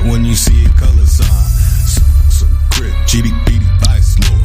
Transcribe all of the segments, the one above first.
when you see a color sign. Some crib, GD, BD, Vice Lord.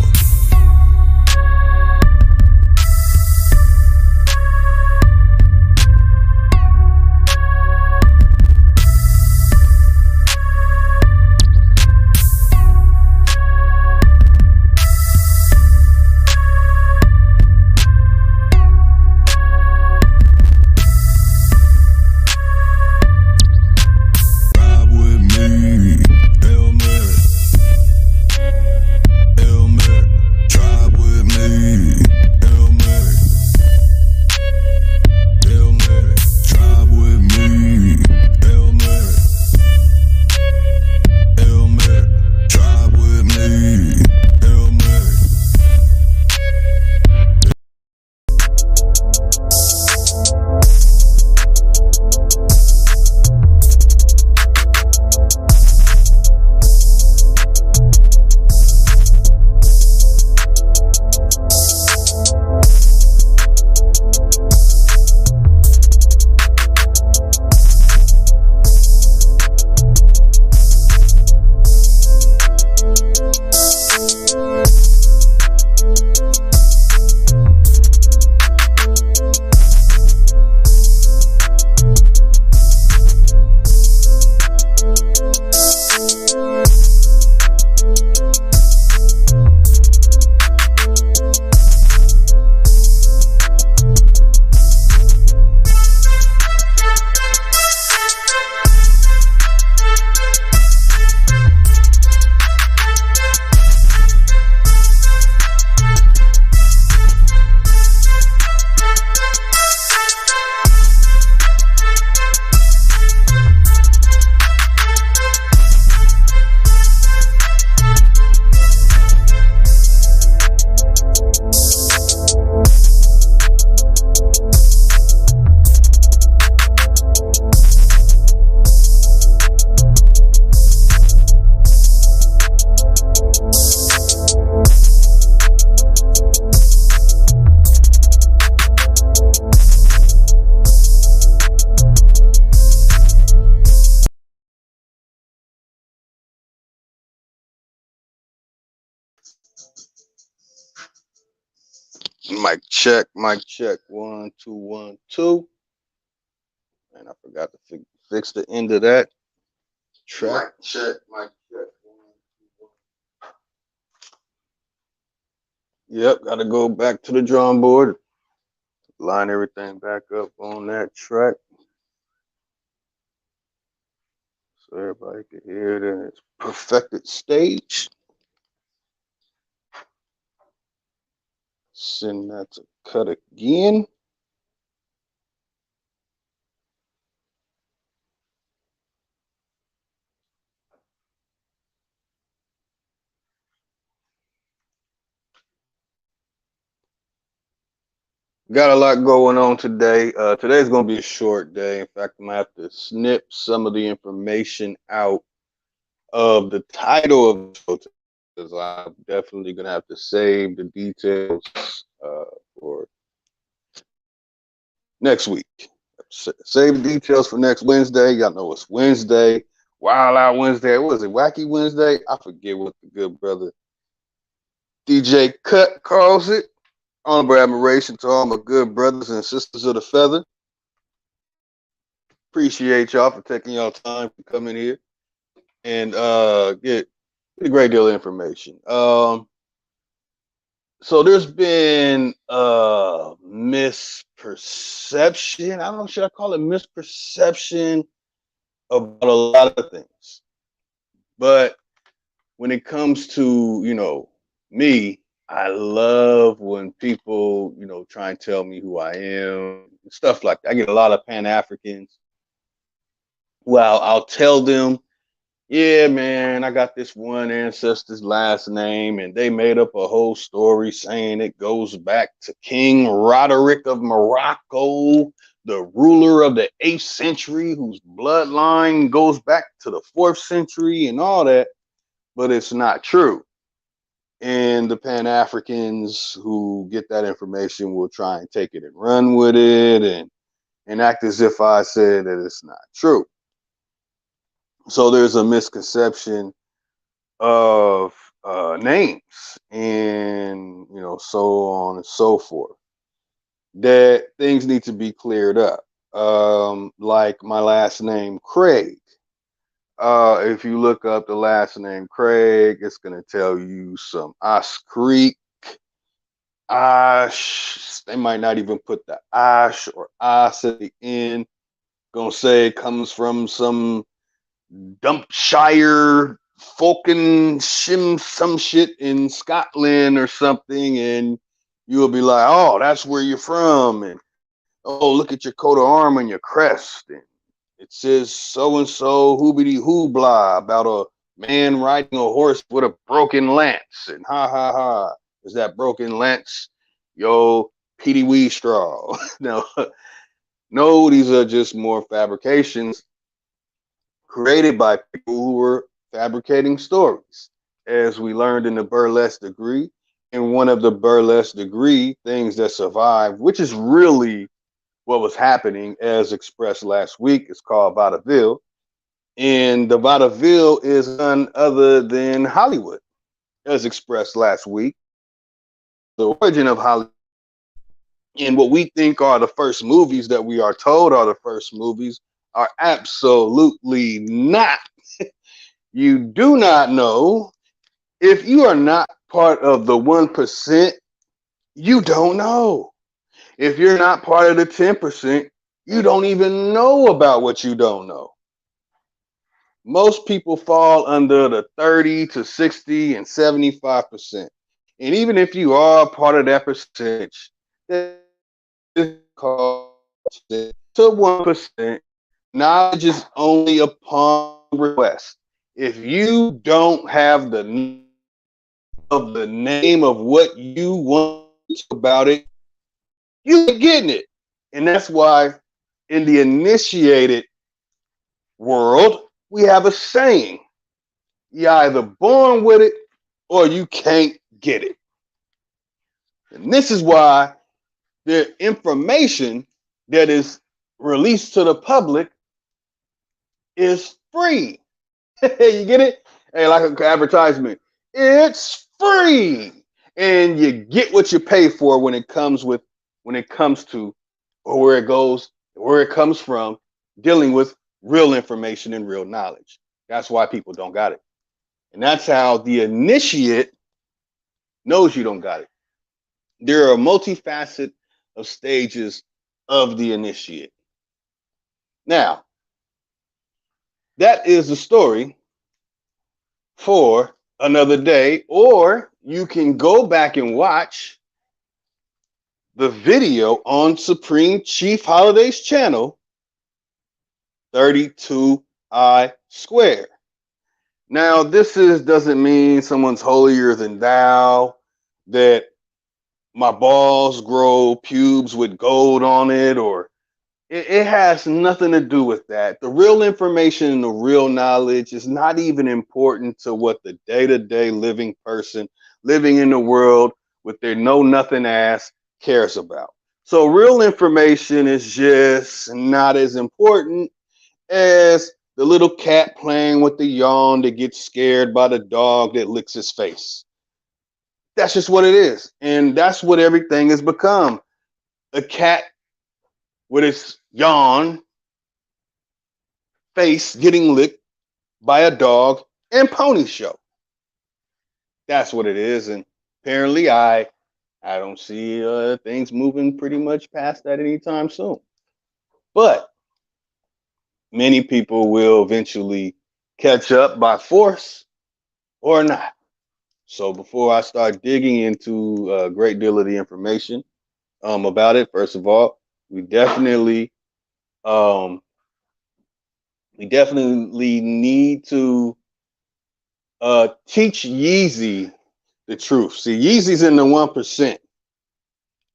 Mic check, 1 2 1 2. And I forgot to fix the end of that track. Mic check, 1 2 1. Yep, gotta go back to the drum board, line everything back up on that track so everybody can hear it in its perfected stage. Send that to cut again. Got a lot going on today. Today's going to be a short day. In fact, I'm going to have to snip some of the information out of the title of the show because I'm definitely going to have to save the details for next week. Save the details for next Wednesday. Y'all know it's Wednesday. Wild Out Wednesday. What was it? Wacky Wednesday? I forget what the good brother DJ Cut calls it. Honorable admiration to all my good brothers and sisters of the feather. Appreciate y'all for taking y'all time to come in here and get a great deal of information. So there's been misperception. I don't know, should I call it misperception about a lot of things. But when it comes to, me, I love when people, try and tell me who I am, stuff like that. I get a lot of Pan-Africans. Well, I'll tell them, yeah, man, I got this one ancestor's last name, and they made up a whole story saying it goes back to King Roderick of Morocco, the ruler of the 8th century, whose bloodline goes back to the 4th century and all that, but it's not true. And the Pan-Africans who get that information will try and take it and run with it and act as if I said that it's not true. So there's a misconception of names and so on and so forth, that things need to be cleared up. Like my last name, Craig. If you look up the last name Craig, it's gonna tell you some Osh Creek, Osh. They might not even put the Osh or Os at the end. Gonna say it comes from some Dumpshire, Falcon, Shim, some shit in Scotland or something, and you'll be like, "Oh, that's where you're from," and "Oh, look at your coat of arms and your crest, and it says so and so hoobity hooblah about a man riding a horse with a broken lance, and ha ha ha, is that broken lance yo Petey Wee straw?" No, no, these are just more fabrications created by people who were fabricating stories. As we learned in the burlesque degree, in one of the burlesque degree things that survived, which is really what was happening as expressed last week, is called vaudeville. And the vaudeville is none other than Hollywood, as expressed last week. The origin of Hollywood and what we think are the first movies that we are told are the first movies are absolutely not. You do not know. If you are not part of the 1%, you don't know. If you're not part of the 10%, you don't even know about what you don't know. Most people fall under the 30 to 60 and 75%. And even if you are part of that percentage, it's called to 1%. Knowledge is only upon request. If you don't have the name of what you want about it, you ain't getting it. And that's why in the initiated world, we have a saying: you're either born with it or you can't get it. And this is why the information that is released to the public is free. You get it? Hey, like an advertisement, it's free, and you get what you pay for when it comes to, or where it goes, where it comes from, dealing with real information and real knowledge. That's why people don't got it, and that's how the initiate knows you don't got it. There are a multifaceted of stages of the initiate. Now, that is the story for another day, or you can go back and watch the video on Supreme Chief Holiday's channel, 32I Square. Now, doesn't mean someone's holier than thou, that my balls grow pubes with gold on it, or it has nothing to do with that. The real information and the real knowledge is not even important to what the day-to-day living person living in the world with their know nothing ass cares about. So real information is just not as important as the little cat playing with the yawn that gets scared by the dog that licks his face. That's just what it is. And that's what everything has become. A cat with its yawn face getting licked by a dog and pony show. That's what it is. And apparently I don't see things moving pretty much past that anytime soon. But many people will eventually catch up by force or not. So before I start digging into a great deal of the information about it, first of all, we definitely um, need to teach Yeezy the truth. See, Yeezy's in the 1%.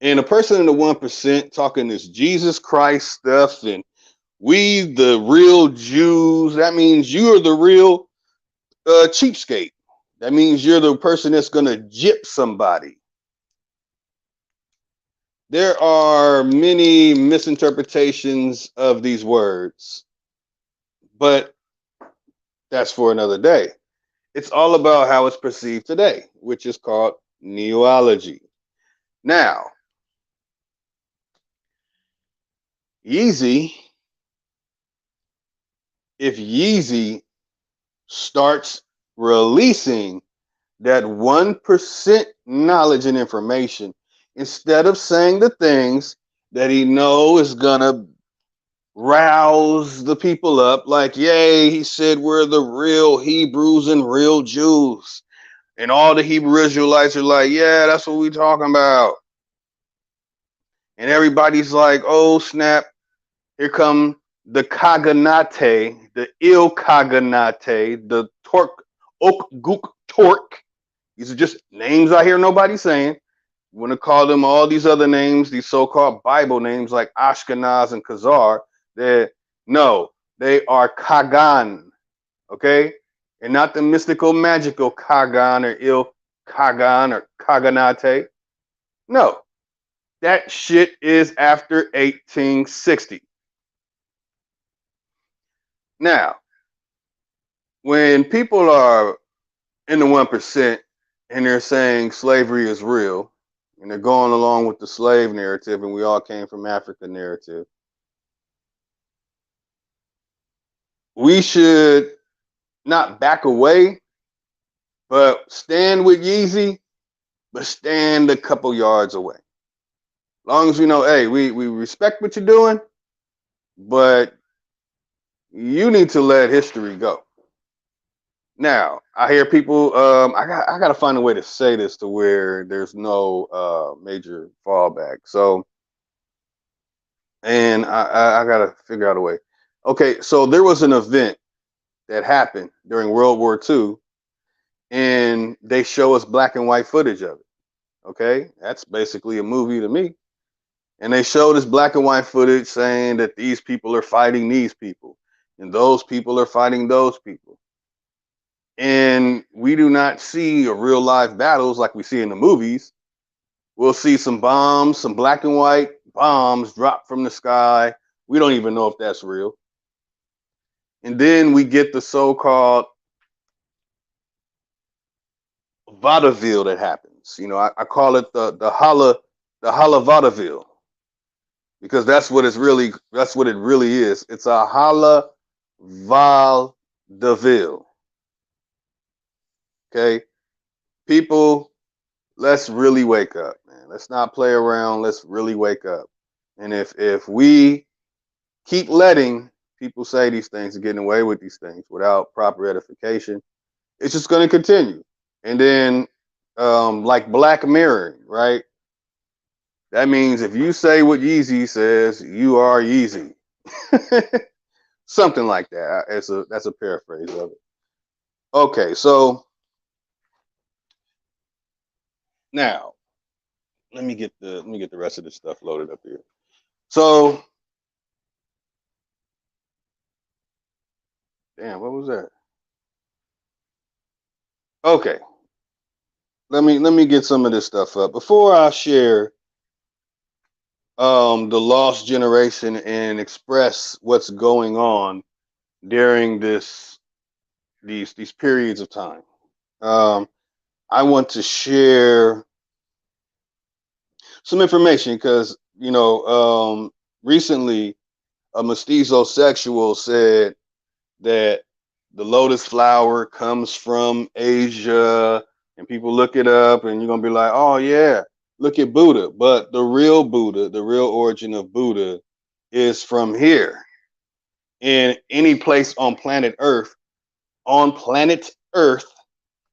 And a person in the 1% talking this Jesus Christ stuff and we the real Jews, that means you're the real cheapskate. That means you're the person that's going to gyp somebody. There are many misinterpretations of these words, but That's for another day. It's all about how it's perceived today, which is called neology. Now, Yeezy, if Yeezy starts releasing that 1% knowledge and information, instead of saying the things that he knows is gonna rouse the people up, like, yay, he said we're the real Hebrews and real Jews. And all the Hebrew Israelites are like, yeah, that's what we talking about. And everybody's like, oh, snap, here come the Kaganate, the Il Kaganate, the Torque, Ok Gook Torque. These are just names I hear nobody saying. You want to call them all these other names, these so-called Bible names like Ashkenaz and Khazar. No, they are Kagan, okay? And not the mystical, magical Kagan or Il Kagan or Kaganate. No, that shit is after 1860. Now, when people are in the 1% and they're saying slavery is real, and they're going along with the slave narrative, and we all came from Africa narrative, we should not back away, but stand with Yeezy, but stand a couple yards away. As long as we know, hey, we respect what you're doing, but you need to let history go. Now, I hear people, I got to find a way to say this to where there's no major fallback. So, and I got to figure out a way. Okay, so there was an event that happened during World War II, and they show us black and white footage of it. Okay, that's basically a movie to me. And they show this black and white footage saying that these people are fighting these people, and those people are fighting those people. And we do not see a real live battles like we see in the movies. We'll see some bombs, some black and white bombs drop from the sky. We don't even know if that's real. And then we get the so-called vaudeville that happens. You know, I call it the holla vaudeville, because that's what it really is. It's a holla vaudeville. Okay, people, let's really wake up, man. Let's not play around. Let's really wake up. And if we keep letting people say these things and getting away with these things without proper edification, it's just going to continue. And then, like Black Mirror, right? That means if you say what Yeezy says, you are Yeezy. Something like that. That's a paraphrase of it. Okay, so now let me get the rest of this stuff loaded up here. So, damn, what was that? Okay, let me get some of this stuff up before I share the lost generation and express what's going on during these periods of time. I want to share some information because recently a mestizo sexual said that the lotus flower comes from Asia, and people look it up, and you're gonna be like, oh yeah, look at Buddha. But the real Buddha, the real origin of Buddha, is from here. In any place on planet Earth,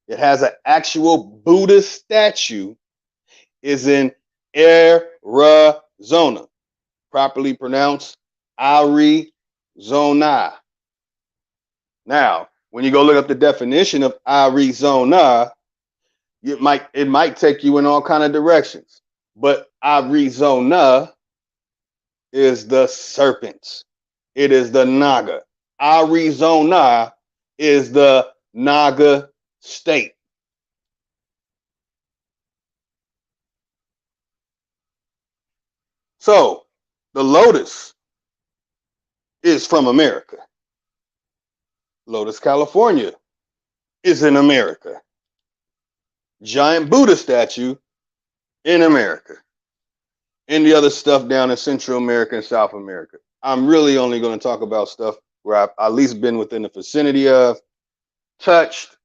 it has an actual Buddha statue, is in Arizona, properly pronounced Arizona. Now, when you go look up the definition of Arizona, it might take you in all kind of directions. But Arizona is the serpent. It is the Naga. Arizona is the Naga state. So the lotus is from America. Lotus, California is in America. Giant Buddha statue in America. And the other stuff down in Central America and South America. I'm really only going to talk about stuff where I've at least been within the vicinity of, touched,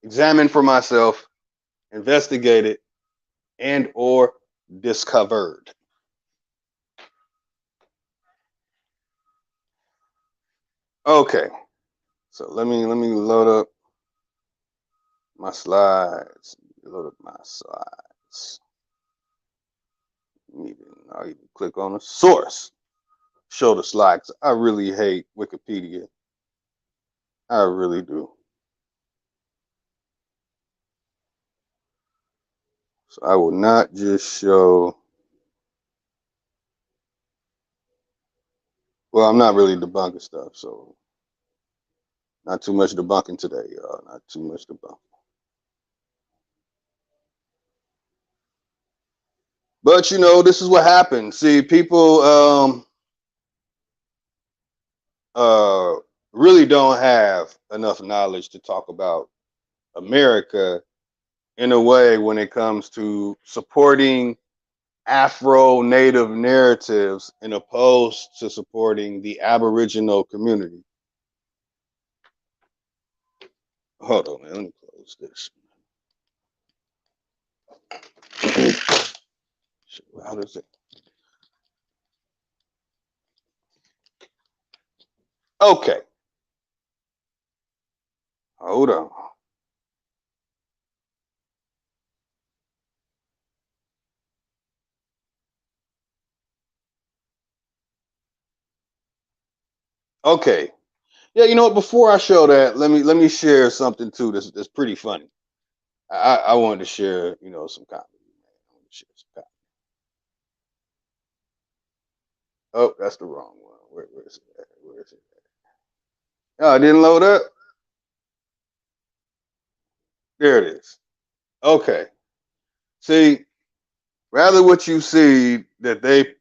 examined for myself, investigated, and or discovered. Okay, so let me load up my slides. Load up my slides. I'll even click on the source. Show the slides. I really hate Wikipedia. I really do. So I will not just show. Well, I'm not really debunking stuff, so not too much debunking today, y'all. Not too much debunking. But you know, this is what happens. See, people really don't have enough knowledge to talk about America in a way when it comes to supporting Afro-Native narratives and opposed to supporting the Aboriginal community. Hold on, man. Let me close this. How does it? Okay. Hold on. Okay. Yeah, you know what? Before I show that, let me share something too that's pretty funny. I wanted to share, you know, some comedy. I wanted to share some comedy. Oh, that's the wrong one. Where is it at? Where is it at? Oh, it didn't load up. There it is. Okay. See, rather what you see that they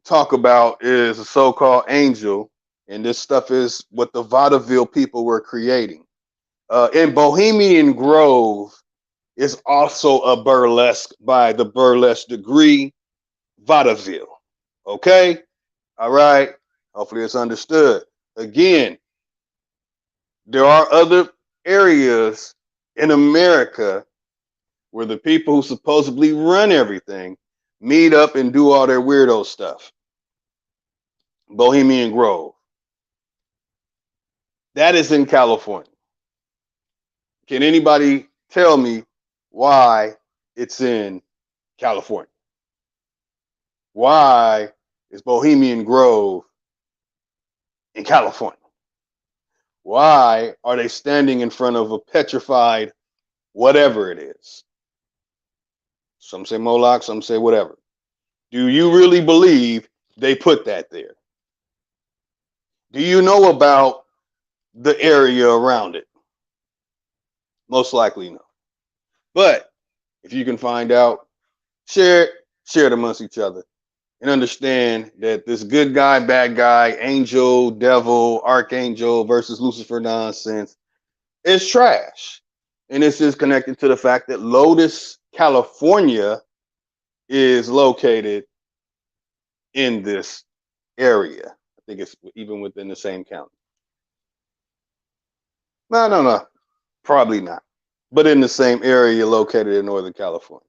talk about is a so-called angel, and this stuff is what the vaudeville people were creating. In Bohemian Grove is also a burlesque by the burlesque degree vaudeville. Okay? All right. Hopefully it's understood. Again, there are other areas in America where the people who supposedly run everything meet up and do all their weirdo stuff. Bohemian Grove. That is in California. Can anybody tell me why it's in California? Why is Bohemian Grove in California? Why are they standing in front of a petrified whatever it is? Some say Moloch, some say whatever. Do you really believe they put that there? Do you know about the area around it? Most likely no. But if you can find out, share it amongst each other and understand that this good guy, bad guy, angel, devil, archangel versus Lucifer nonsense is trash. And this is connected to the fact that Lotus, California is located in this area. I think it's even within the same county. No. Probably not. But in the same area located in Northern California.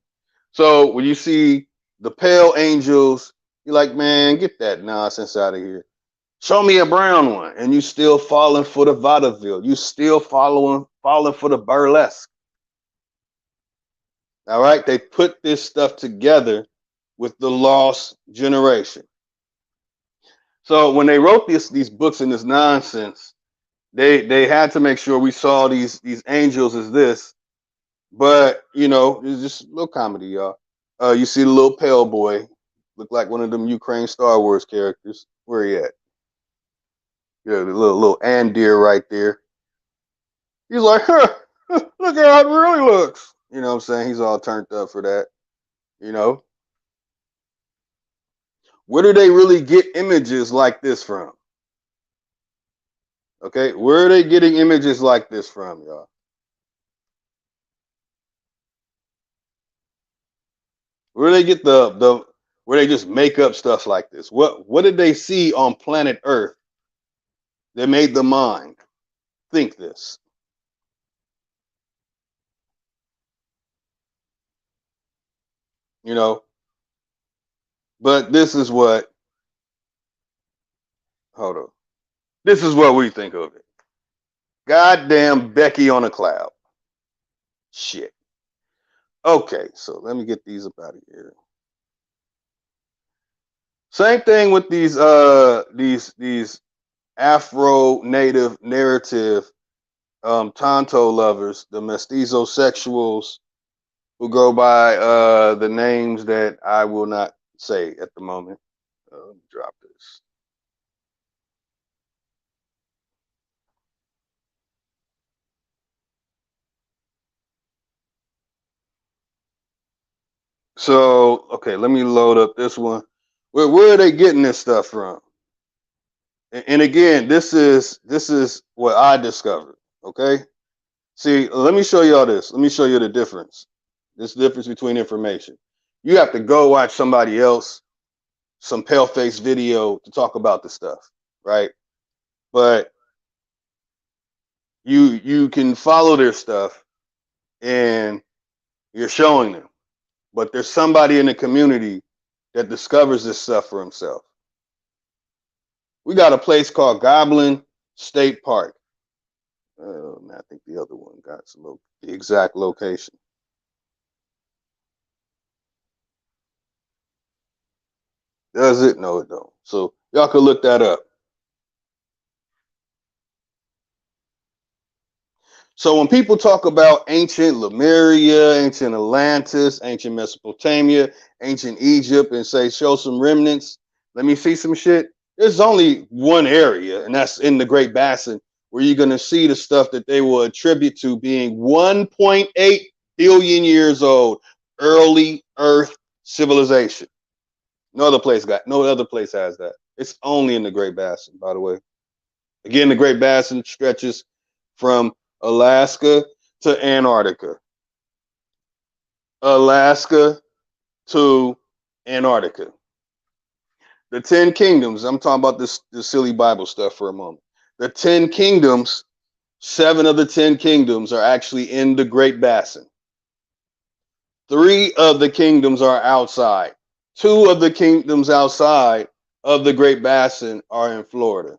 So when you see the pale angels, you're like, man, get that nonsense out of here. Show me a brown one. And you still falling for the vaudeville. You still falling for the burlesque. All right. They put this stuff together with the lost generation. So when they wrote these books and this nonsense, they had to make sure we saw these angels as this. But you know, it's just a little comedy, y'all. You see the little pale boy, look like one of them Ukraine Star Wars characters. Where he at? Yeah, the little Andir right there. He's like, huh, look at how it really looks. You know what I'm saying? He's all turned up for that. You know, where do they really get images like this from? Okay, where are they getting images like this from, y'all? Where do they get the where they just make up stuff like this? What did they see on planet Earth that made the mind think this? You know, but this is what, hold on. This is what we think of it. Goddamn Becky on a cloud. Shit. Okay, so let me get these up out of here. Same thing with these Afro native narrative Tonto lovers, the mestizosexuals who go by the names that I will not say at the moment. Let me drop this. So, okay, let me load up this one. Where are they getting this stuff from? And again, this is what I discovered. Okay, see, let me show you all this. Let me show you the difference. This difference between information. You have to go watch somebody else, some pale face video to talk about the stuff, right? But you can follow their stuff and you're showing them. But there's somebody in the community that discovers this stuff for himself. We got a place called Goblin State Park. I think the other one got the exact location. Does it? No, it don't. So y'all can look that up. So when people talk about ancient Lemuria, ancient Atlantis, ancient Mesopotamia, ancient Egypt, and say show some remnants, let me see some shit. There's only one area, and that's in the Great Basin, where you're gonna see the stuff that they will attribute to being 1.8 billion years old, early Earth civilization. No other place has that. It's only in the Great Basin, by the way. Again, the Great Basin stretches from Alaska to Antarctica. Alaska to Antarctica. The 10 kingdoms, I'm talking about this silly Bible stuff for a moment. The 10 kingdoms, 7 of the 10 kingdoms are actually in the Great Basin. 3 of the kingdoms are outside. 2 of the kingdoms outside of the Great Basin are in Florida.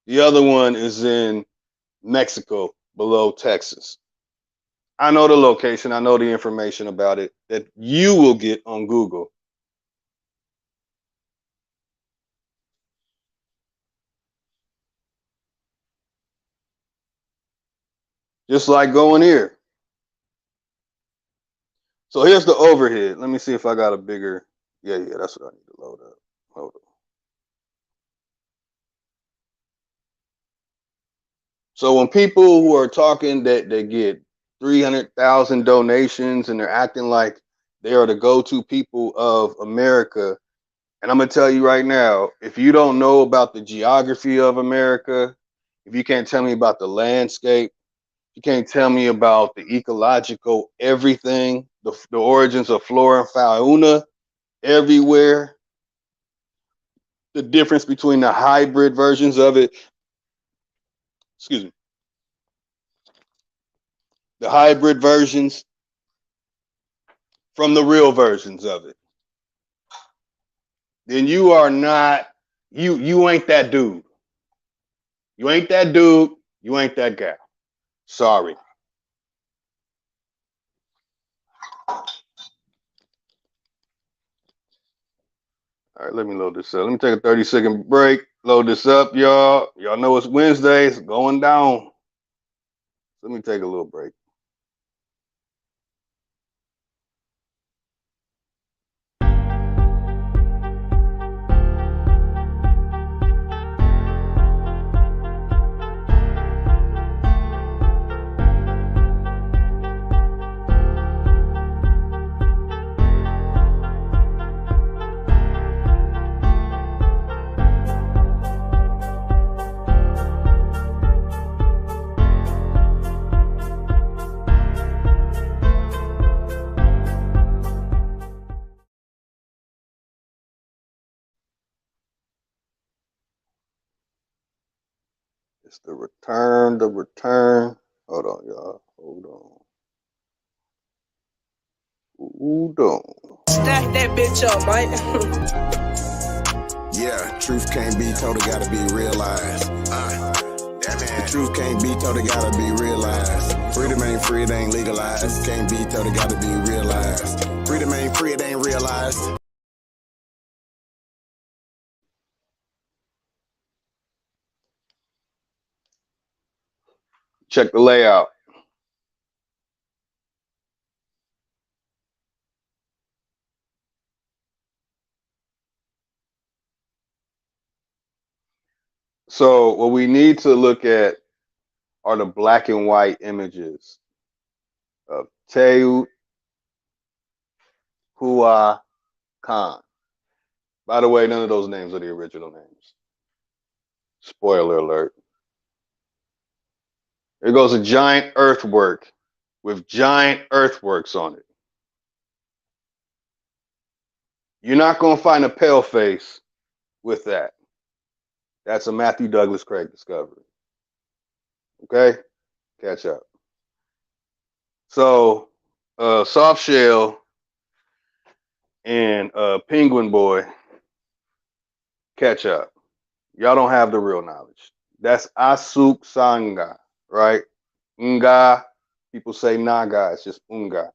The other one is in Mexico, below Texas. I know the location. I know the information about it that you will get on Google. Just like going here. So here's the overhead. Let me see if I got a bigger. Yeah, that's what I need to load up. Hold on. So when people who are talking that they get 300,000 donations and they're acting like they are the go-to people of America, and I'm gonna tell you right now, if you don't know about the geography of America, if you can't tell me about the landscape, you can't tell me about the ecological everything, the origins of flora and fauna everywhere, the difference between the hybrid versions of it, excuse me, the hybrid versions from the real versions of it, then you are not, you ain't that dude. You ain't that dude. You ain't that guy. Sorry. All right, let me load this up. Let me take a 30-second break. Load this up, y'all. Y'all know it's Wednesday. It's going down. Let me take a little break. It's the return, Hold on, y'all. Hold on. Stack that bitch up, Mike. Yeah, truth can't be told, it gotta be realized. The truth can't be told, it gotta be realized. Freedom ain't free, it ain't legalized. Truth can't be told, it gotta be realized. Freedom ain't free, it ain't realized. Check the layout. So what we need to look at are the black and white images of Teut Hua Khan. By the way, none of those names are the original names. Spoiler alert. There goes a giant earthwork with giant earthworks on it. You're not going to find a pale face with that. That's a Matthew Douglas Craig discovery. Okay? Catch up. So, Soft Shell and Penguin Boy, catch up. Y'all don't have the real knowledge. That's Asuk Sanga, right? Nga. People say Naga. It's just Unga.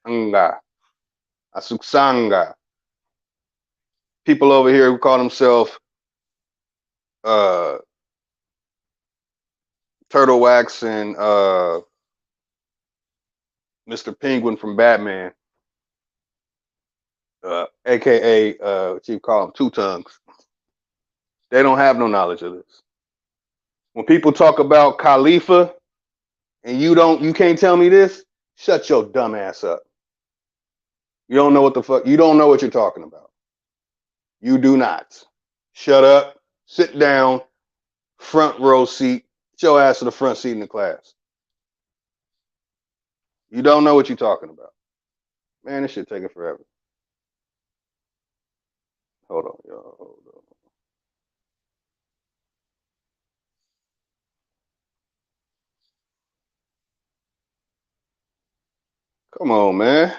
Nga. Asuk Sanga. People over here who call themselves Turtle Wax and Mr. Penguin from Batman, aka what you call them, Two Tongues. They don't have no knowledge of this. When people talk about Khalifa and you can't tell me this, shut your dumb ass up. You don't know what the fuck, you don't know what you're talking about. You do not. Shut up, sit down, front row seat, get your ass to the front seat in the class. You don't know what you're talking about. Man, this shit taking forever. Hold on, y'all. Hold on. Come on, man.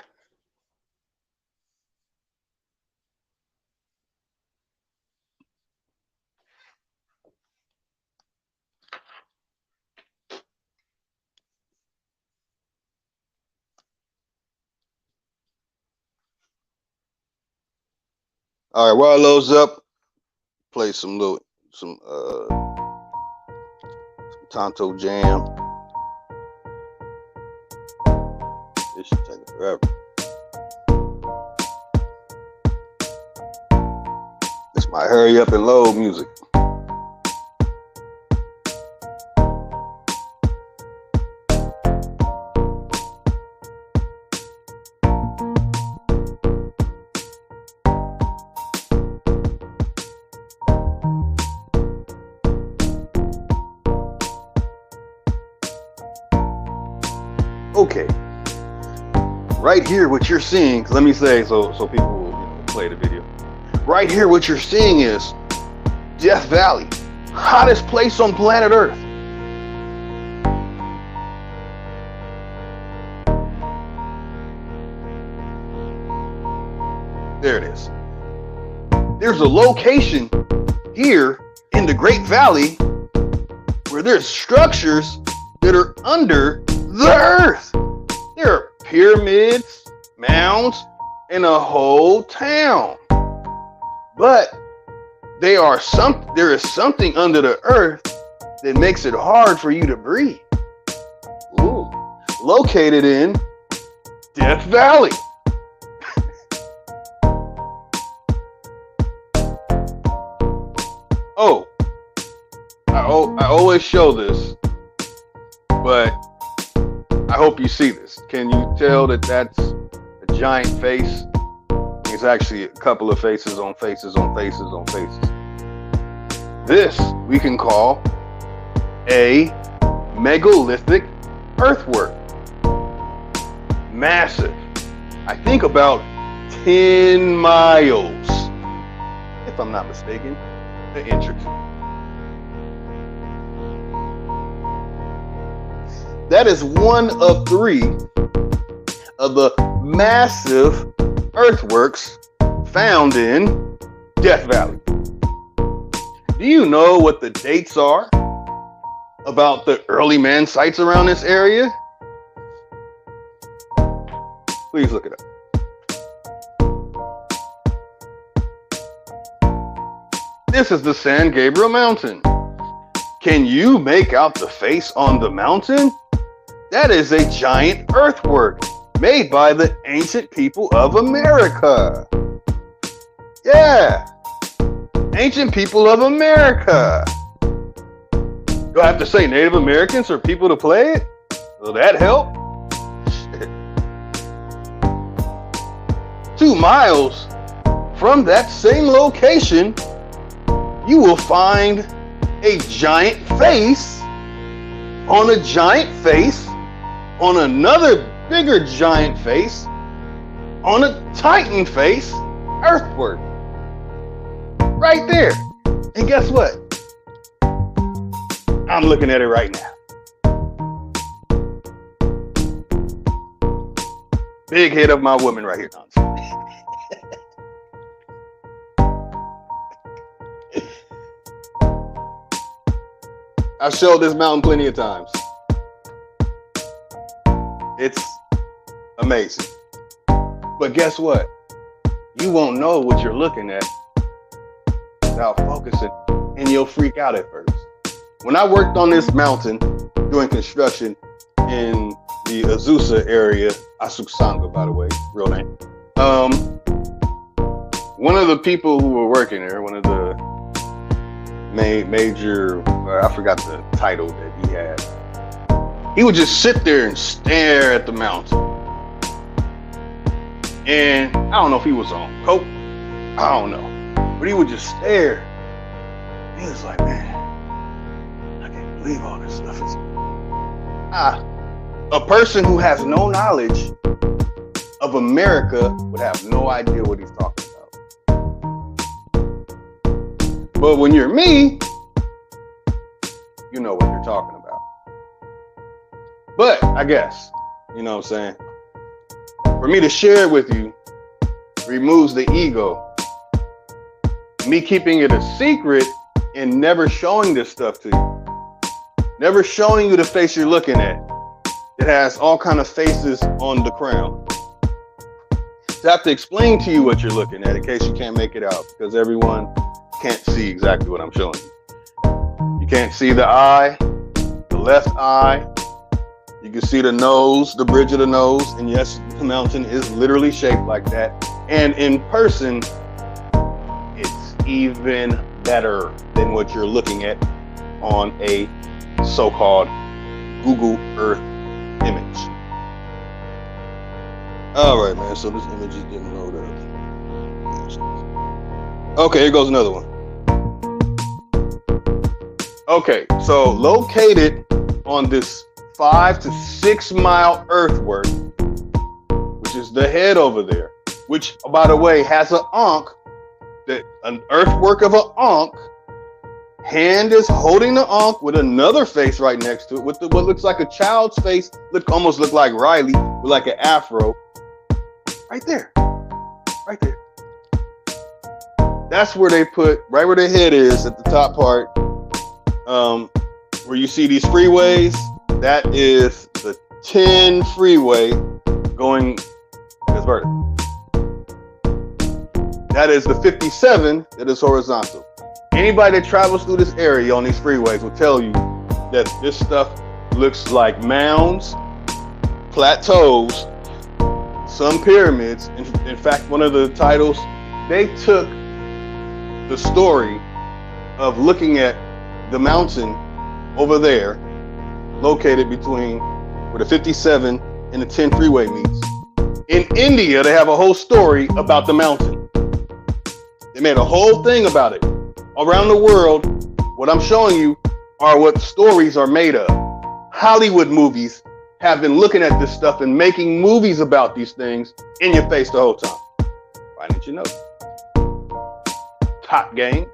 All right, while it loads up, play some Tonto Jam. This shit taking forever. This might hurry up and load music. Okay, right here, what you're seeing, let me say, so people will play the video. Right here, what you're seeing is Death Valley, hottest place on planet Earth. There it is. There's a location here in the Great Valley where there's structures that are under the earth. There are pyramids, mounds, and a whole town. But there is something under the earth that makes it hard for you to breathe. Ooh. Located in Death Valley. Oh, I always show this, but I hope you see this. Can you tell that that's a giant face? It's actually a couple of faces on faces on faces on faces. This we can call a megalithic earthwork. Massive. I think about 10 miles, if I'm not mistaken, the intricate. That is one of 3 of the massive earthworks found in Death Valley. Do you know what the dates are about the early man sites around this area? Please look it up. This is the San Gabriel Mountain. Can you make out the face on the mountain? That is a giant earthwork made by the ancient people of America. Yeah, ancient people of America. Do I have to say Native Americans or people to play it? Will that help? 2 miles from that same location, you will find a giant face on a giant face on another bigger giant face on a Titan face earthwork. Right there. And guess what? I'm looking at it right now. Big head of my woman right here. I've showed this mountain plenty of times. It's amazing. But guess what? You won't know what you're looking at without focusing, and you'll freak out at first. When I worked on this mountain doing construction in the Azusa area, Asuksanga, by the way, real name. One of the people who were working there, one of the major, I forgot the title that he had. He would just sit there and stare at the mountain. And I don't know if he was on coke. I don't know. But he would just stare. He was like, man, I can't believe all this stuff is. A person who has no knowledge of America would have no idea what he's talking about. But when you're me, you know what you're talking about. But I guess, you know what I'm saying? For me to share it with you removes the ego. Me keeping it a secret and never showing this stuff to you. Never showing you the face you're looking at. It has all kind of faces on the crown. So I have to explain to you what you're looking at in case you can't make it out, because everyone can't see exactly what I'm showing you. You can't see the eye, the left eye. You can see the nose, the bridge of the nose. And yes, the mountain is literally shaped like that. And in person, it's even better than what you're looking at on a so-called Google Earth image. All right, man. So this image is getting loaded up. Okay, here goes another one. Okay, so located on this 5 to 6 mile earthwork, which is the head over there, which, by the way, has an ankh, an earthwork of an ankh. Hand is holding the ankh with another face right next to it, with what looks like a child's face, almost look like Riley with like an afro. Right there, right there. That's where they put, right where the head is at the top part, where you see these freeways. That is the 10 freeway going as vertical. That is the 57 that is horizontal. Anybody that travels through this area on these freeways will tell you that this stuff looks like mounds, plateaus, some pyramids. In fact, one of the titles, they took the story of looking at the mountain over there, located between where the 57 and the 10 freeway meets. In India, they have a whole story about the mountain. They made a whole thing about it. Around the world, what I'm showing you are what stories are made of. Hollywood movies have been looking at this stuff and making movies about these things in your face the whole time. Why didn't you know? Top Game,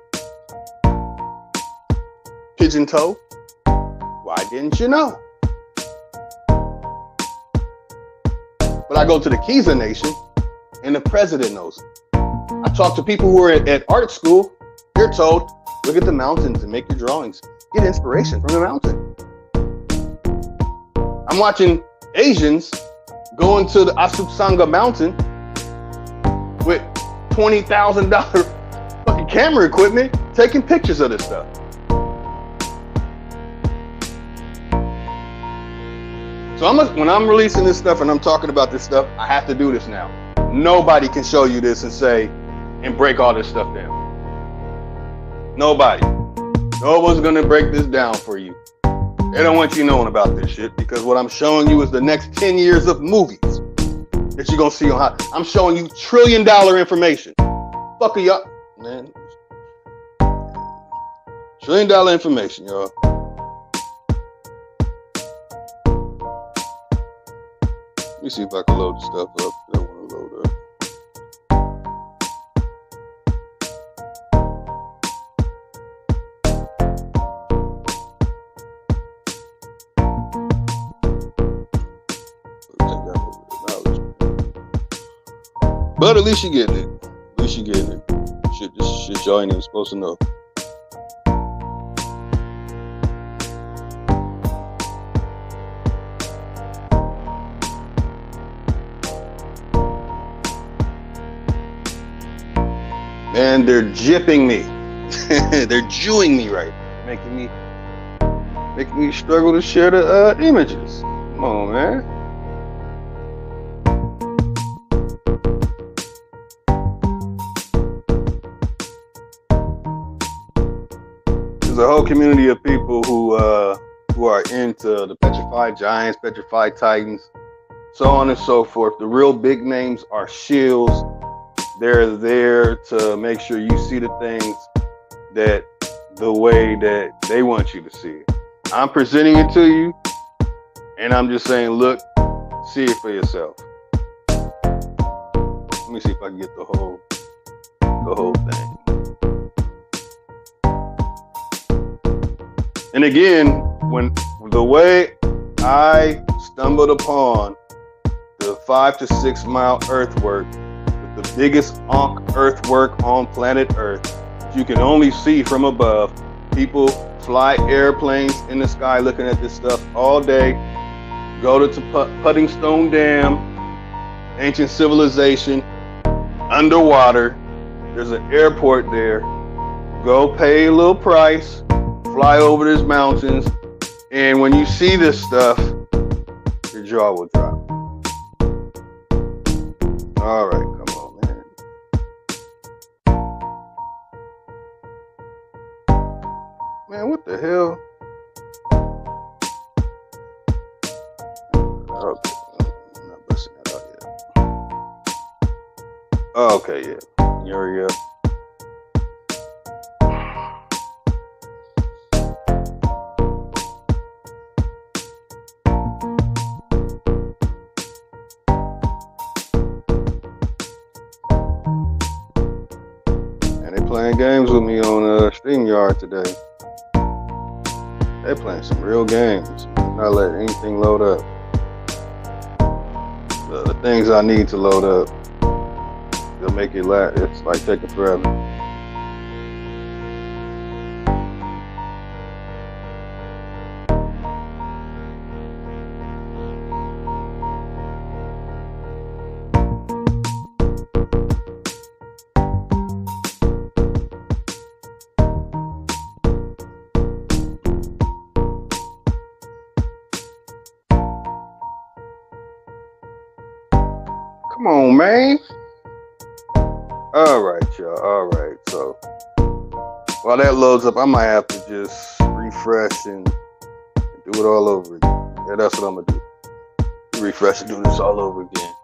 Pigeon Toe. Why didn't you know? I go to the Giza Nation, and the president knows it. I talk to people who are at art school. They're told, look at the mountains and make your drawings. Get inspiration from the mountain. I'm watching Asians going to the Asupsanga mountain with $20,000 fucking camera equipment, taking pictures of this stuff. So when I'm releasing this stuff and I'm talking about this stuff, I have to do this now. Nobody can show you this and say, and break all this stuff down. Nobody. No one's gonna break this down for you. They don't want you knowing about this shit, because what I'm showing you is the next 10 years of movies that you're gonna see on how. I'm showing you $1 trillion information. Fuck y'all, man. $1 trillion information, y'all. Let me see if I can load the stuff up that I want to load up. But at least you're getting it. At least you're getting it. This shit y'all ain't even supposed to know. And they're gypping me. They're Jewing me right now. Making me struggle to share the images. Come on, man. There's a whole community of people who are into the petrified giants, petrified titans, so on and so forth. The real big names are shills. They're there to make sure you see the things that the way that they want you to see it. I'm presenting it to you, and I'm just saying, look, see it for yourself. Let me see if I can get the whole thing. And again, when the way I stumbled upon the 5 to 6 mile earthwork, the biggest earthwork on planet Earth, you can only see from above. People fly airplanes in the sky looking at this stuff all day. Go to Putting Stone Dam, ancient civilization, underwater. There's an airport there. Go pay a little price, fly over these mountains, and when you see this stuff, your jaw will drop. All right. Man, what the hell? Okay, I'm not busting that out yet. Oh, okay, yeah. Here we go. And they playing games with me on StreamYard today. They're playing some real games. I'm not letting anything load up. The things I need to load up, they'll make it last. It's like taking forever. Come on, man. All right, y'all. All right. So while that loads up, I might have to just refresh and do it all over again. Yeah, that's what I'm gonna do. Refresh and do this all over again.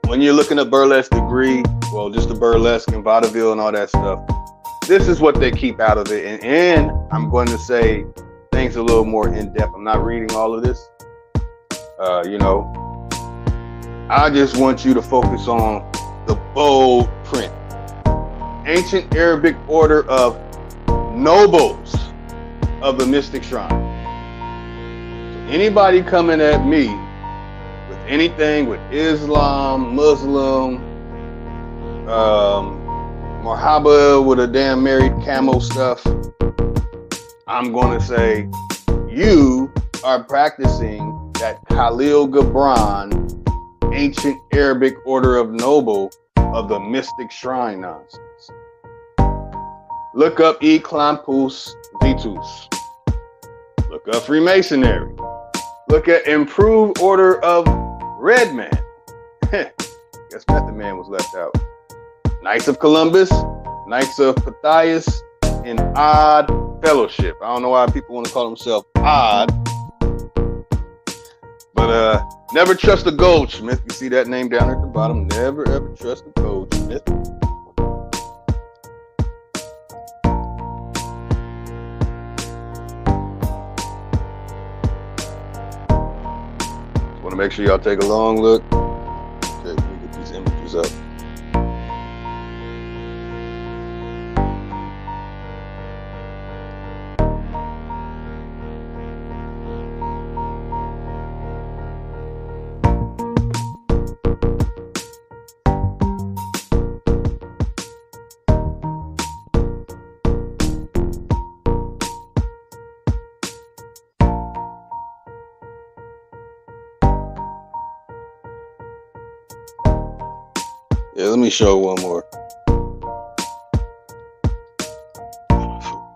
When you're looking at burlesque degree, well, just the burlesque and vaudeville and all that stuff, this is what they keep out of it. And I'm going to say things a little more in depth. I'm not reading all of this. I just want you to focus on the bold print. Ancient Arabic order of nobles of the mystic shrine. So Anybody coming at me with anything with Islam, Muslim, Marhaba with a damn married camo stuff, I'm going to say you are practicing that Khalil Gibran ancient Arabic order of noble of the mystic shrine nonsense. Look up E Clampus Vitus. Look up Freemasonry. Look at Improved Order of Red Man. Guess Method Man was left out. Knights of Columbus, Knights of Pythias, and Odd Fellowship. I don't know why people want to call themselves odd. But never trust a goldsmith. You see that name down at the bottom. Never ever trust a goldsmith. Just want to make sure y'all take a long look. Okay, let me get these images up. Yeah, let me show one more.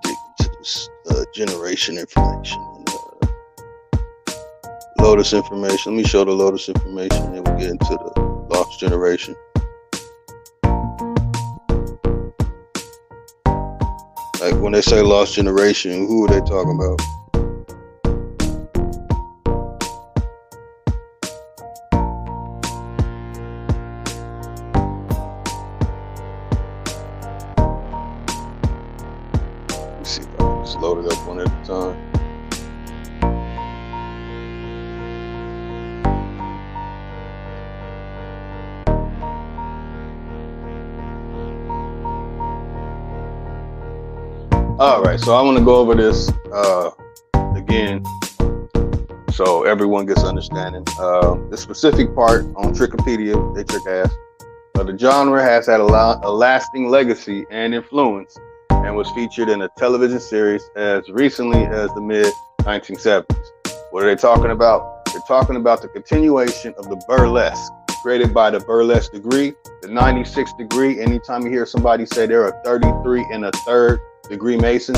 Dig into this generation information. Lotus information. Let me show the Lotus information, and we'll get into the lost generation. Like when they say lost generation, who are they talking about? See if I can just load it up one at a time. All right, so I want to go over this again so everyone gets understanding. The specific part on Trickopedia, they trick ass. The genre has had a lasting legacy and influence, and was featured in a television series as recently as the mid-1970s. What are they talking about? They're talking about the continuation of the burlesque, created by the burlesque degree, the 96 degree. Anytime you hear somebody say they're a 33 and a third degree Mason,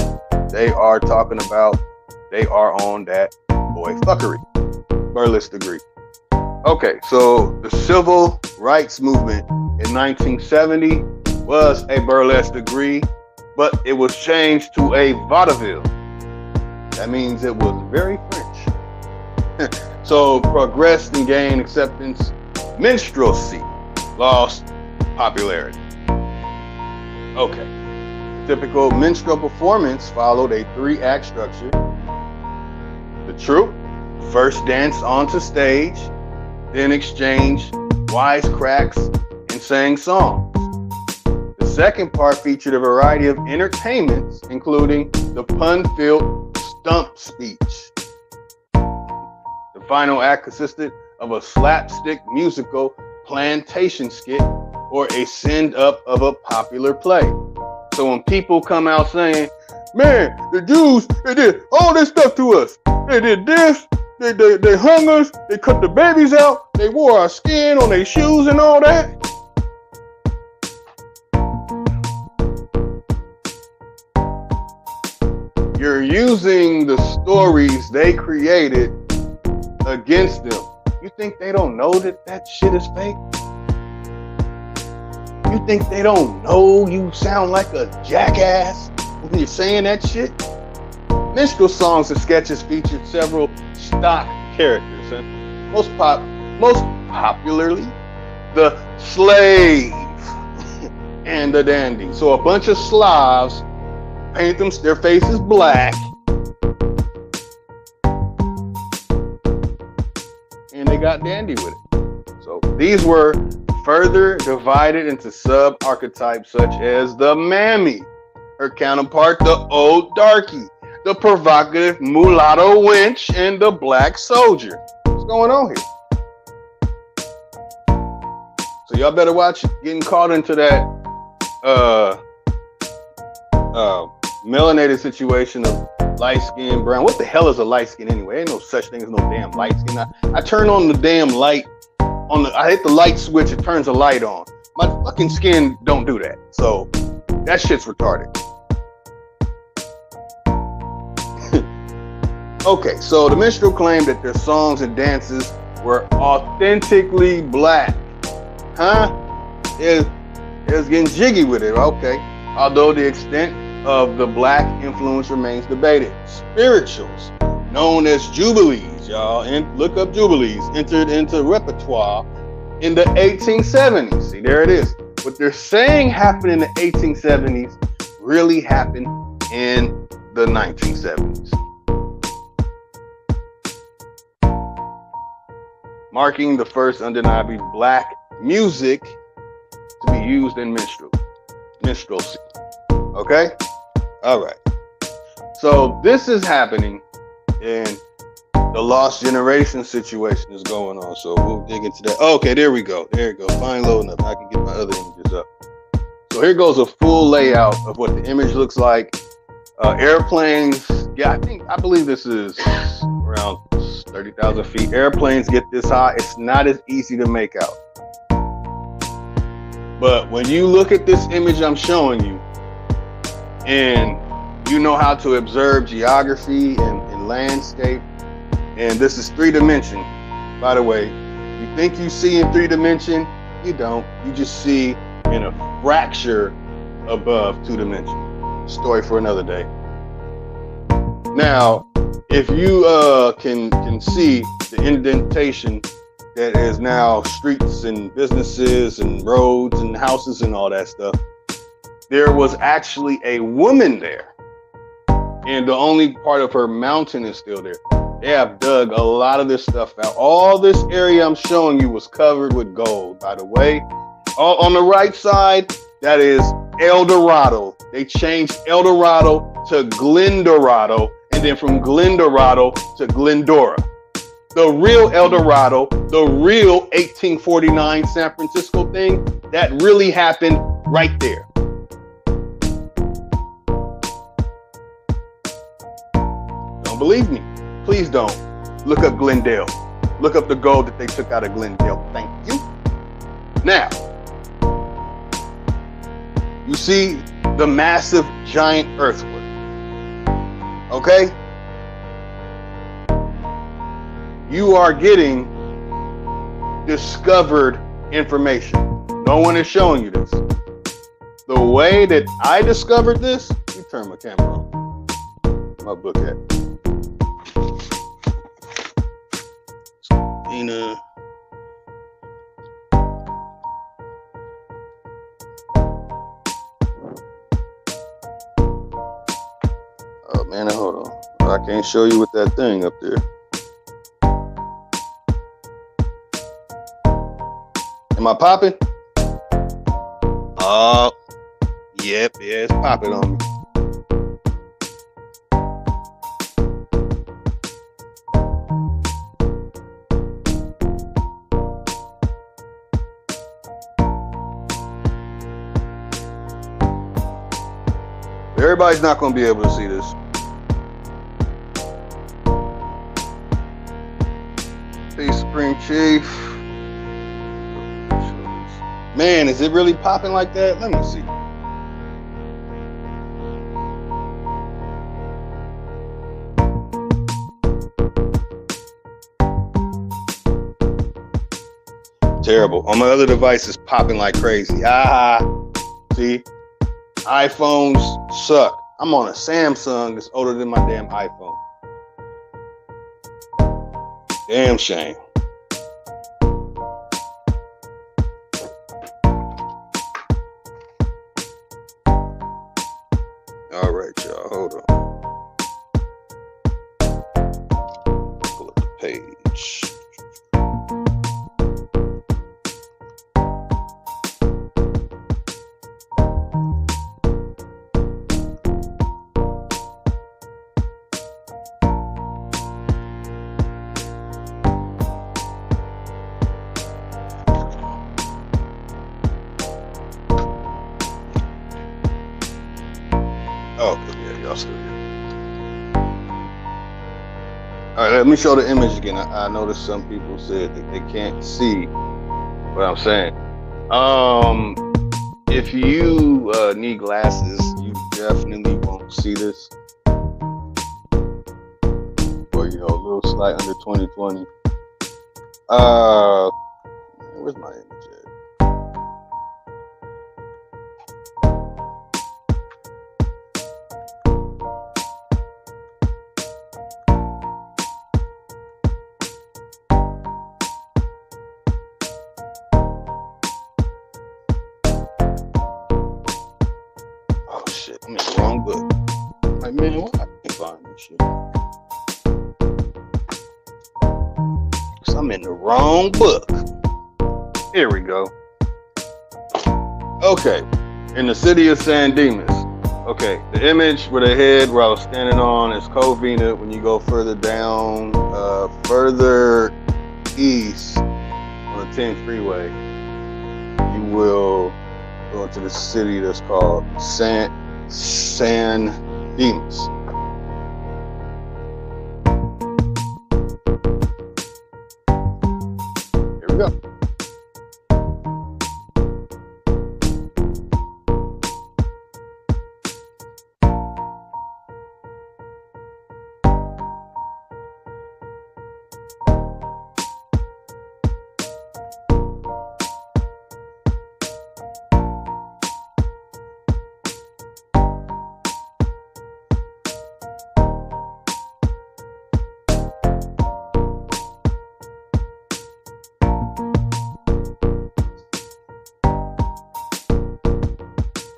they are talking about, they are on that boy fuckery, burlesque degree. Okay, so the civil rights movement in 1970 was a burlesque degree, but it was changed to a vaudeville. That means it was very French. So progressed and gained acceptance. Minstrelsy lost popularity. Okay. Typical minstrel performance followed a 3-act structure. The troupe first danced onto stage, then exchanged wisecracks and sang songs. The second part featured a variety of entertainments, including the pun-filled stump speech. The final act consisted of a slapstick musical plantation skit or a send-up of a popular play. So when people come out saying, man, the Jews, they did all this stuff to us. They did this, they hung us, they cut the babies out, they wore our skin on their shoes and all that. You're using the stories they created against them. You think they don't know that that shit is fake? You think they don't know you sound like a jackass when you're saying that shit? Minstrel songs and sketches featured several stock characters, and most popularly, the slave and the dandy. So a bunch of Slavs paint their faces black, and they got dandy with it. So these were further divided into sub-archetypes such as the mammy, her counterpart, the old darky, the provocative mulatto wench, and the black soldier. What's going on here? So y'all better watch it. Getting caught into that melanated situation of light skin, brown. What the hell is a light skin anyway? Ain't no such thing as no damn light skin. I turn on the damn light I hit the light switch, it turns a light on. My fucking skin don't do that. So that shit's retarded. Okay, so the minstrel claimed that their songs and dances were authentically black. Huh? It was getting jiggy with it. Okay. Although the extent of the black influence remains debated. Spirituals, known as jubilees, y'all, and look up jubilees, entered into repertoire in the 1870s. See, there it is. What they're saying happened in the 1870s really happened in the 1970s. Marking the first undeniably black music to be used in minstrelsy. Okay? All right. So this is happening, and the lost generation situation is going on. So we'll dig into that. Okay, there we go. There you go. Fine, loading up. I can get my other images up. So here goes a full layout of what the image looks like. Airplanes. Yeah, I believe this is around 30,000 feet. Airplanes get this high. It's not as easy to make out. But when you look at this image I'm showing you, and you know how to observe geography and landscape, and this is 3-dimension, by the way. You think you see in 3-dimension, you don't. You just see in a fracture above 2-dimension. Story for another day. Now, if you can see the indentation that is now streets and businesses and roads and houses and all that stuff, there was actually a woman there, and the only part of her mountain is still there. They have dug a lot of this stuff out. All this area I'm showing you was covered with gold, by the way. On the right side, that is El Dorado. They changed El Dorado to Glendorado, and then from Glendorado to Glendora. The real El Dorado, the real 1849 San Francisco thing, that really happened right there. Don't believe me? Please don't. Look up Glendale. Look up the gold that they took out of Glendale. Thank you. Now, you see the massive giant earthquake. Okay? You are getting discovered information. No one is showing you this. The way that I discovered this, let me turn my camera on. My book at. Oh man, hold on. I can't show you with that thing up there. Am I popping? Oh, yep, yeah, it's popping on me. Everybody's not going to be able to see this. Peace, Supreme Chief. Man, is it really popping like that? Let me see. Terrible. On my other device, it's popping like crazy. See? iPhones suck. I'm on a Samsung that's older than my damn iPhone. Damn shame. All right, y'all, hold on. Pull up the page. All right, let me show the image again. I noticed some people said that they can't see what I'm saying. If you need glasses, you definitely won't see this. Or, you know, a little slight under 2020. Where's my image at? Oh shit, I'm in the wrong book. Like, man, why I can't find this shit? Cause I'm in the wrong book. Here we go. Okay, in the city of San Dimas. Okay, the image with the head where I was standing on is Covina. When you go further down, further east on the 10 freeway, you will go into the city that's called San Dimas. Here we go.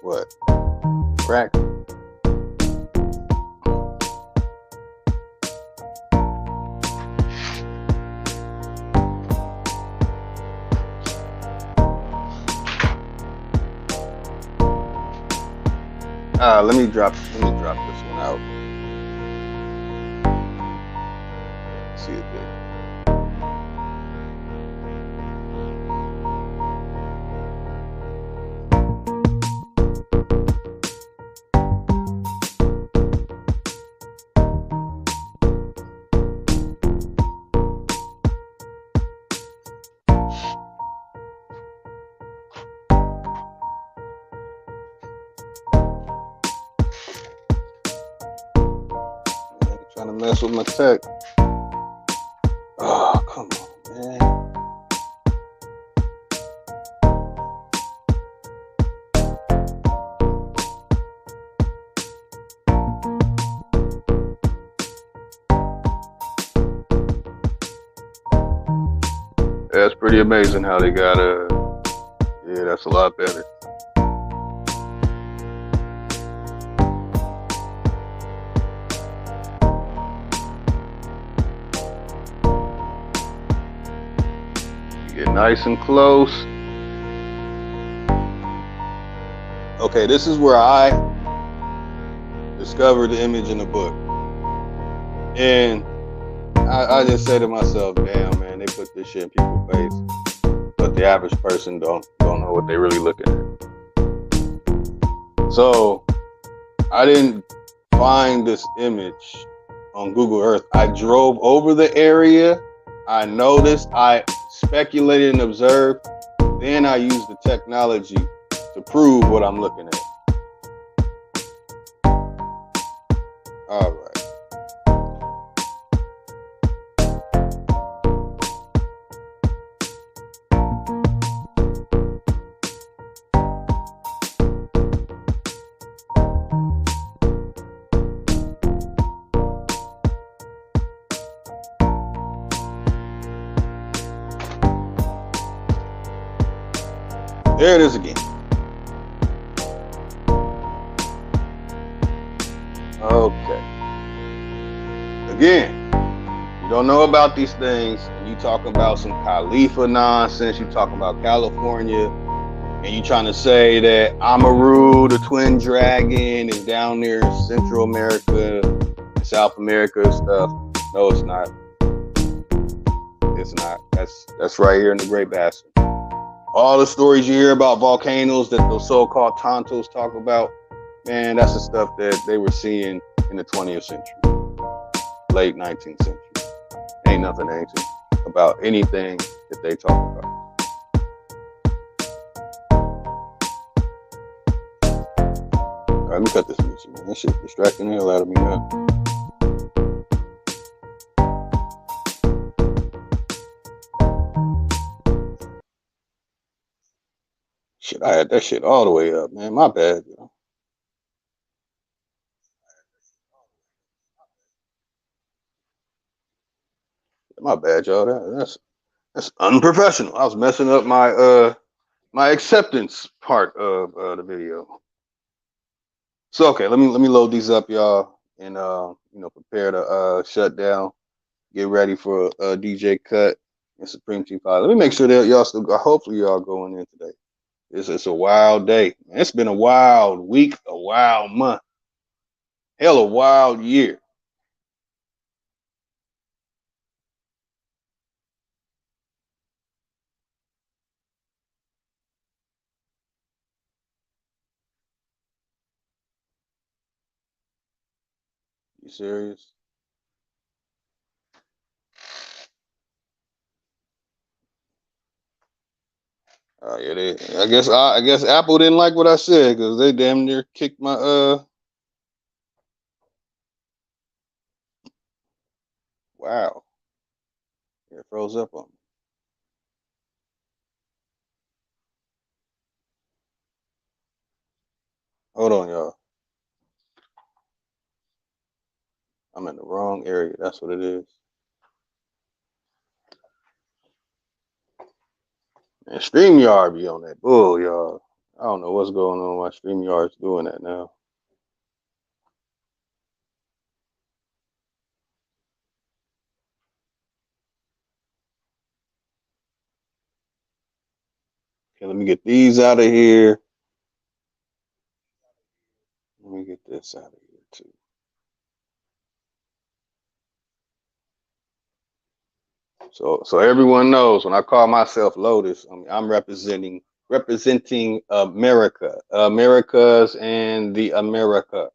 What? Crack. Let me drop this one out. See it there. Trying to mess with my tech. Oh, come on, man. That's pretty amazing how they got yeah, that's a lot better. Get nice and close. Okay, this is where I discovered the image in the book. And I just say to myself, damn, man, they put this shit in people's face. But the average person don't know what they're really looking at. So I didn't find this image on Google Earth. I drove over the area. I noticed, I speculated and observed. Then I used the technology to prove what I'm looking at. All right. There it is again. Okay. Again, you don't know about these things, and you talk about some Khalifa nonsense, you talking about California, and you trying to say that Amaru, the twin dragon, is down there in Central America, South America and stuff. No, it's not. It's not. That's right here in the Great Basin. All the stories you hear about volcanoes that those so-called Tontos talk about, man, that's the stuff that they were seeing in the 20th century, late 19th century. Ain't nothing ancient about anything that they talk about. All right, let me cut this music, man. That shit's distracting the hell out of me now. Shit, I had that shit all the way up, man. My bad, yo. My bad, y'all. That's unprofessional. I was messing up my my acceptance part of the video. So okay, let me load these up, y'all, and you know, prepare to shut down. Get ready for a DJ cut and Supreme Team 5. Let me make sure that y'all still go. Hopefully y'all going in today. It's a wild day. It's been a wild week, a wild month, hell, a wild year. You serious? Yeah, I guess Apple didn't like what I said because they damn near kicked my wow. It froze up on me. Hold on, y'all. I'm in the wrong area. That's what it is. And StreamYard be on that bull, y'all. I don't know what's going on. Why StreamYard's doing that now. Okay, let me get these out of here. Let me get this out of here too. So everyone knows when I call myself Lotus, I'm representing America, Americas and the America.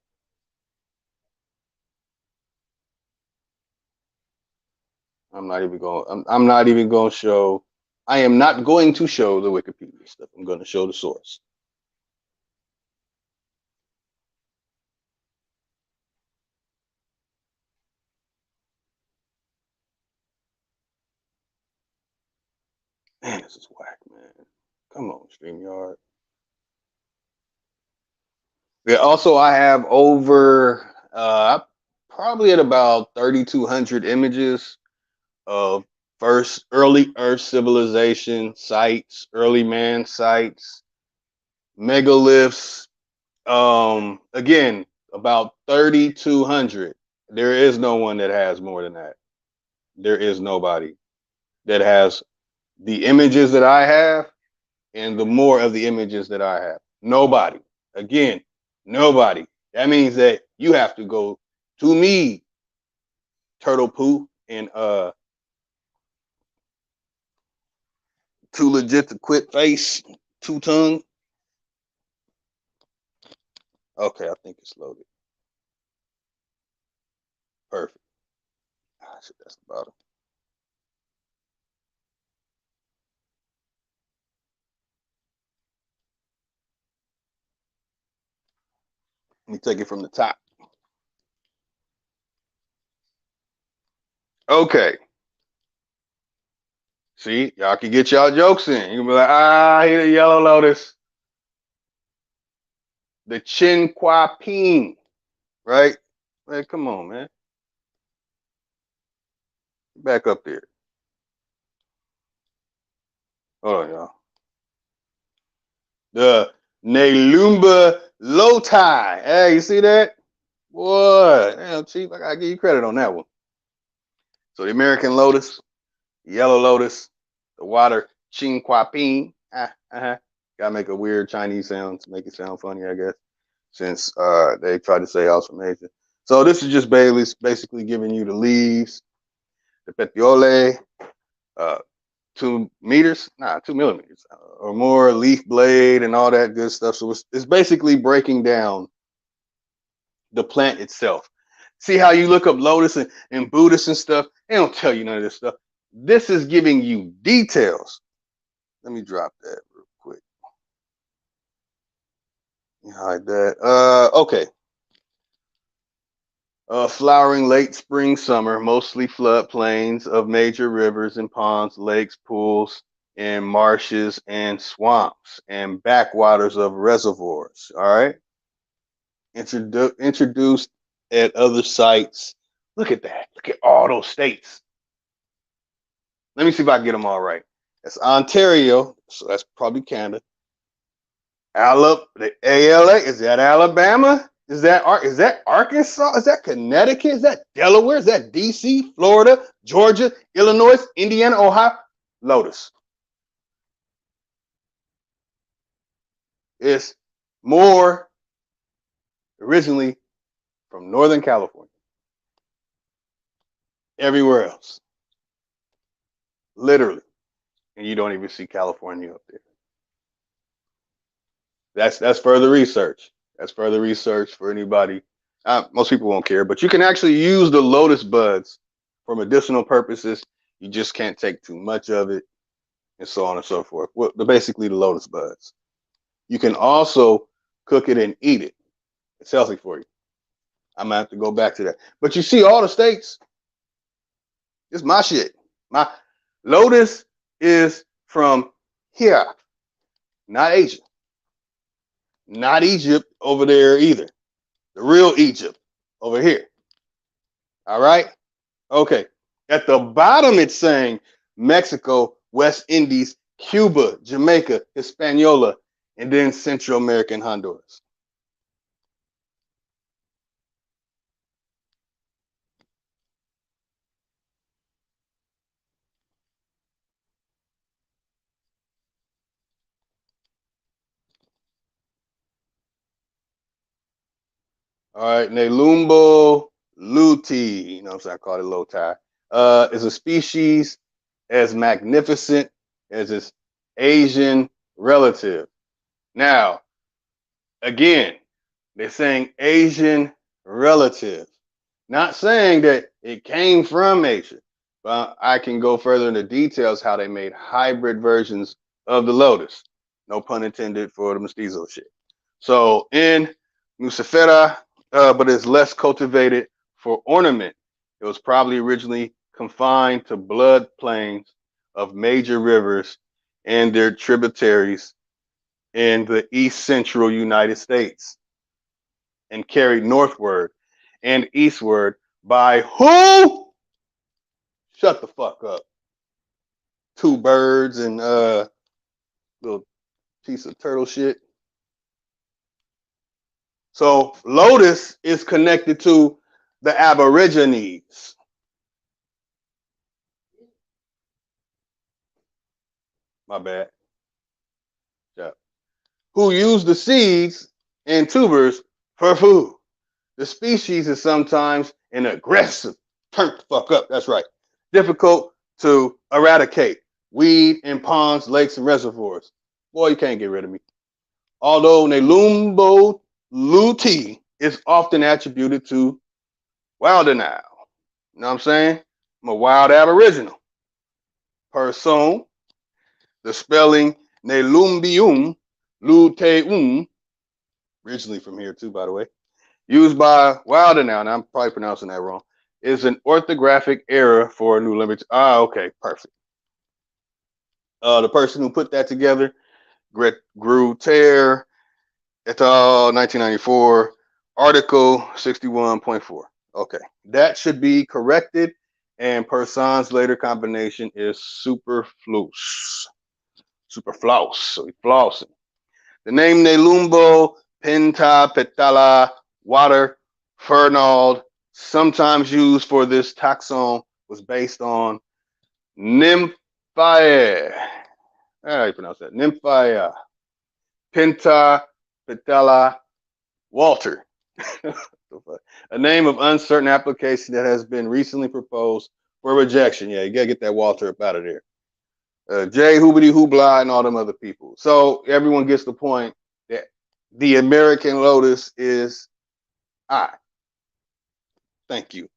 I'm not even going. I'm not even going to show. I am not going to show the Wikipedia stuff. I'm going to show the source. Man, this is whack, man. Come on, StreamYard. Yeah. Also, I have over probably at about 3,200 images of first early Earth civilization sites, early man sites, megaliths. Again, about 3,200. There is no one that has more than that. There is nobody that has the images that I have and the more of the images that I have. Nobody. Again, nobody. That means that you have to go to me, Turtle Poo, and Too Legit to Quit Face, Two Tongue. Okay, I think it's loaded. Perfect. Ah, shit, that's the bottom. Let me take it from the top. Okay. See, y'all can get y'all jokes in. You can be like, here the yellow lotus. The Chinquapin, right? Man, come on, man. Back up there. Hold on, y'all. The Nelumba Lotai. Hey, you see that? Boy, damn, Chief, I gotta give you credit on that one. So the American lotus, the yellow lotus, the water Chinquapin. Gotta make a weird Chinese sound to make it sound funny, I guess, since they tried to say I was from Asia. So this is just basically giving you the leaves, the petiole, 2 meters, 2 millimeters or more, leaf blade, and all that good stuff. So it's basically breaking down the plant itself, See how you look up Lotus and Buddhist and stuff? They don't tell you none of this stuff. This is giving you details. Let me drop that real quick. Hide that. Okay. Flowering late spring, summer, mostly floodplains of major rivers and ponds, lakes, pools, and marshes and swamps and backwaters of reservoirs. All right. Introduced at other sites. Look at that. Look at all those states. Let me see if I can get them all right. That's Ontario, so that's probably Canada. The ALA, is that Alabama? Is that Arkansas? Is that Connecticut? Is that Delaware? Is that DC, Florida, Georgia, Illinois, Indiana, Ohio? Lotus. It's more originally from Northern California. Everywhere else. Literally. And you don't even see California up there. That's further research. That's further research for anybody. Most people won't care, but you can actually use the lotus buds for medicinal purposes. You just can't take too much of it, and so on and so forth. Well, basically the lotus buds. You can also cook it and eat it. It's healthy for you. I'm gonna have to go back to that. But you see all the states. It's my shit. My lotus is from here, not Asia. Not Egypt over there either. The real Egypt over here. All right? Okay. At the bottom, it's saying Mexico, West Indies, Cuba, Jamaica, Hispaniola, and then Central America and Honduras. All right, Nelumbo luti, you know what I'm saying? I call it low tie. Is a species as magnificent as its Asian relative. Now, again, they're saying Asian relative, not saying that it came from Asia. But I can go further into details how they made hybrid versions of the lotus. No pun intended for the mestizo shit. So in Nucifera, but it's less cultivated for ornament. It was probably originally confined to blood plains of major rivers and their tributaries in the east central United States and carried northward and eastward by who? Shut the fuck up. Two birds and little piece of turtle shit. So lotus is connected to the Aborigines. My bad. Yeah. Who use the seeds and tubers for food. The species is sometimes an aggressive, turn the fuck up, that's right, difficult to eradicate, weed in ponds, lakes, and reservoirs. Boy, you can't get rid of me. Although Nelumbo luti is often attributed to Wildenau. You know what I'm saying? I'm a wild aboriginal. Person, the spelling Nelumbium luteum, originally from here too, by the way, used by Wildenau, and I'm probably pronouncing that wrong, is an orthographic error for a new language. Okay, perfect. The person who put that together, Grutaire et al., 1994, article 61.4. Okay, that should be corrected, and person's later combination is superfluous. Superfluous, so he's flossing. The name Nelumbo pentapetala water fernald, sometimes used for this taxon, was based on Nymphaea. How do you pronounce that? Nymphaea pentapetala Walter. A name of uncertain application that has been recently proposed for rejection. Yeah, you gotta get that Walter up out of there. Jay Hoobity Hoobla and all them other people. So everyone gets the point that the American lotus is I. Thank you.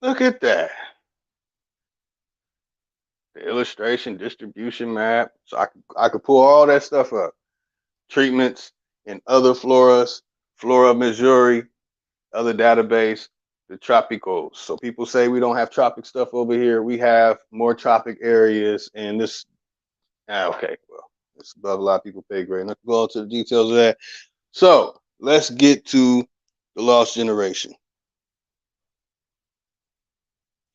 Look at that. The illustration, distribution map. So I could pull all that stuff up. Treatments in other floras, Flora of Missouri, other database, the tropicals. So people say we don't have tropic stuff over here. We have more tropic areas, and this. Okay, well, it's above a lot of people pay grade. Let's go into the details of that. So let's get to the lost generation.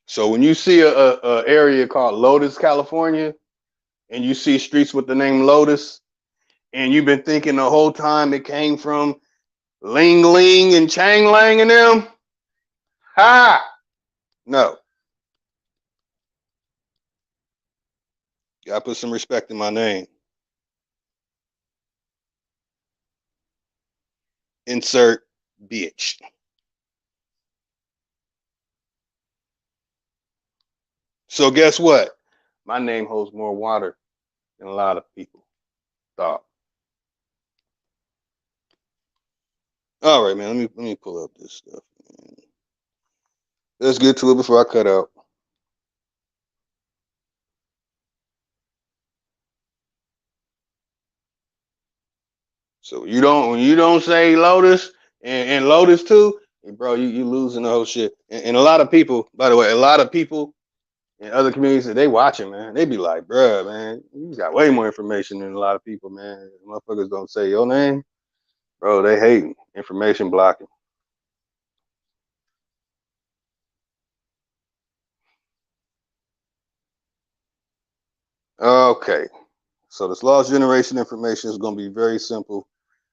So when you see a area called Lotus, California, and you see streets with the name Lotus, and you've been thinking the whole time it came from Ling Ling and Chang Lang and them, ha! No. Gotta put some respect in my name. Insert bitch. So guess what? My name holds more water than a lot of people thought. All right, man. Let me pull up this stuff. Man. Let's get to it before I cut out. So when you don't say Lotus and Lotus too, bro, you losing the whole shit. And a lot of people, by the way, a lot of people in other communities that they watching, man, they be like, bruh, man, you got way more information than a lot of people, man. Motherfuckers don't say your name, bro. They hating, information blocking. Okay, so this lost generation information is gonna be very simple.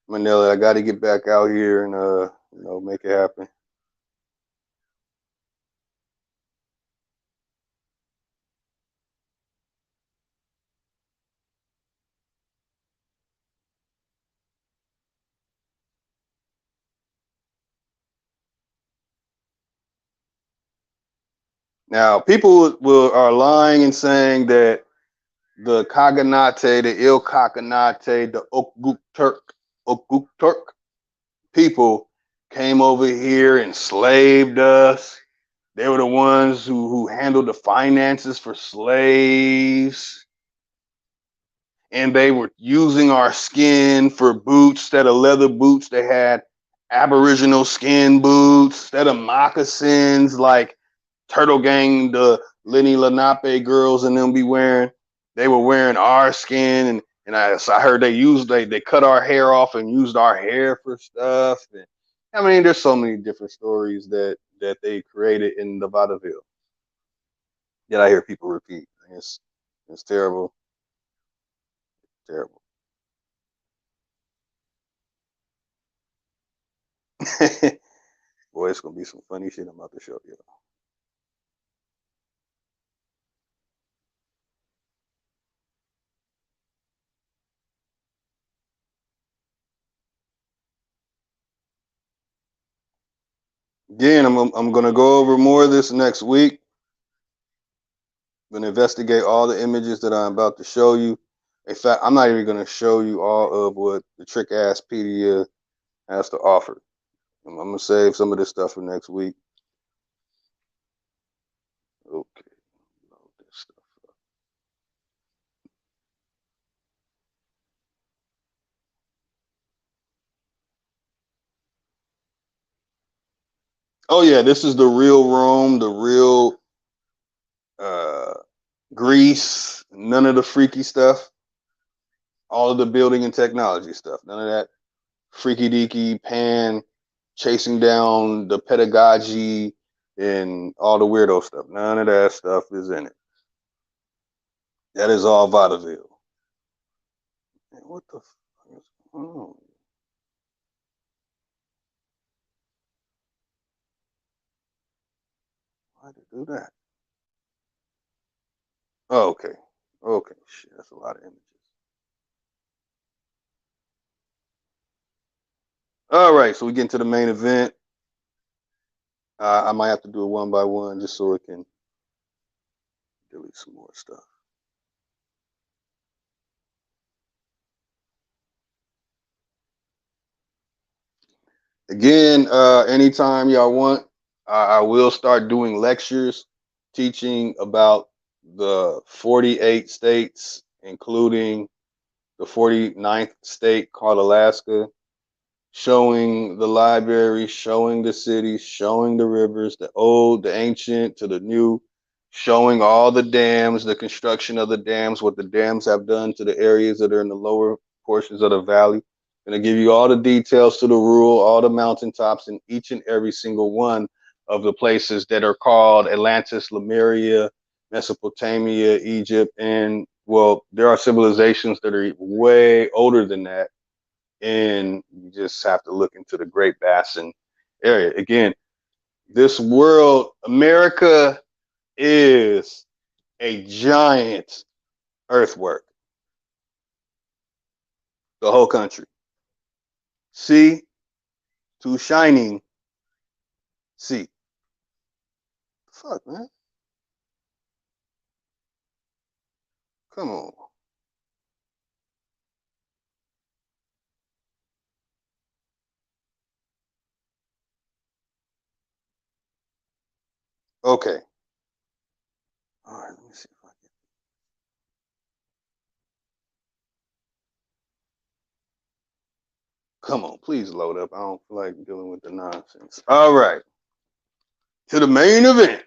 Manila, I got to get back out here and make it happen. Now, people are lying and saying that the Kaganate, the Il Kaganate, the Okguk people came over here, enslaved us. They were the ones who handled the finances for slaves. And they were using our skin for boots instead of leather boots. They had aboriginal skin boots instead of moccasins like Turtle Gang, the Lenny Lenape girls and them be wearing. They were wearing our skin, so I heard they cut our hair off and used our hair for stuff. And I mean, there's so many different stories that they created in the vaudeville that I hear people repeat. It's terrible, terrible. Boy, it's gonna be some funny shit I'm about to show you. Again, I'm gonna go over more of this next week. I'm gonna investigate all the images that I'm about to show you. In fact, I'm not even gonna show you all of what the trick ass pedia has to offer. I'm gonna save some of this stuff for next week. Okay, load this stuff up. Oh yeah, this is the real Rome, the real uh, Greece. None of the freaky stuff. All of the building and technology stuff. None of that freaky deaky pan chasing down the pedagogy and all the weirdo stuff. None of that stuff is in it. That is all vaudeville. Man, what the fuck is going on? Why did it do that? Oh, okay. Okay. Shit, that's a lot of images. All right, so we get into the main event. I might have to do it one by one just so it can delete some more stuff. Again, anytime y'all want, I will start doing lectures teaching about the 48 states, including the 49th state called Alaska, showing the library, showing the cities, showing the rivers, the old, the ancient to the new, showing all the dams, the construction of the dams, what the dams have done to the areas that are in the lower portions of the valley. Going to give you all the details to the rural, all the mountaintops in each and every single one of the places that are called Atlantis, Lemuria, Mesopotamia, Egypt, and well, there are civilizations that are way older than that, and you just have to look into the Great Basin area. Again, this world, America is a giant earthwork, the whole country. Sea to shining sea. Fuck, man. Come on. Okay. All right, let me see if I can. Come on, please load up. I don't feel like dealing with the nonsense. All right. To the main event.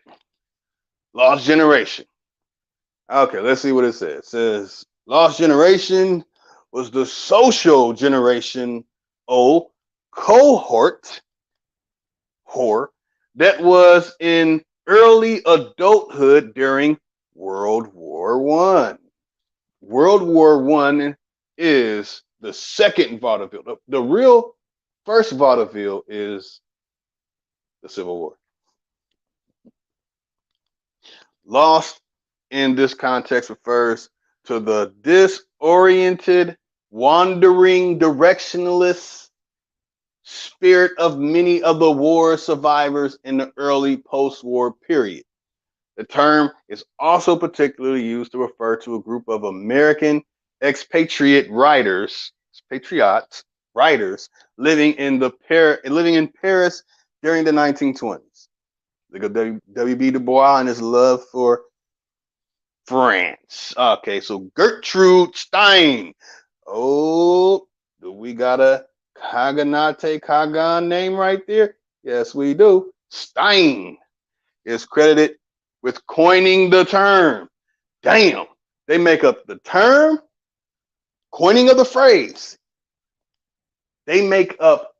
Lost generation. Okay, let's see what it says. It says lost generation was the social generation O cohort that was in early adulthood during World War One. World War One is the second vaudeville. The real first vaudeville is the Civil War. Lost in this context refers to the disoriented, wandering, directionless spirit of many of the war survivors in the early post-war period. The term is also particularly used to refer to a group of American expatriate writers, living in Paris during the 1920s. Look at W.B. Du Bois and his love for France. Okay, so Gertrude Stein. Oh, do we got a Kagan name right there? Yes, we do. Stein is credited with coining the term. Damn, they make up the term, coining of the phrase. They make up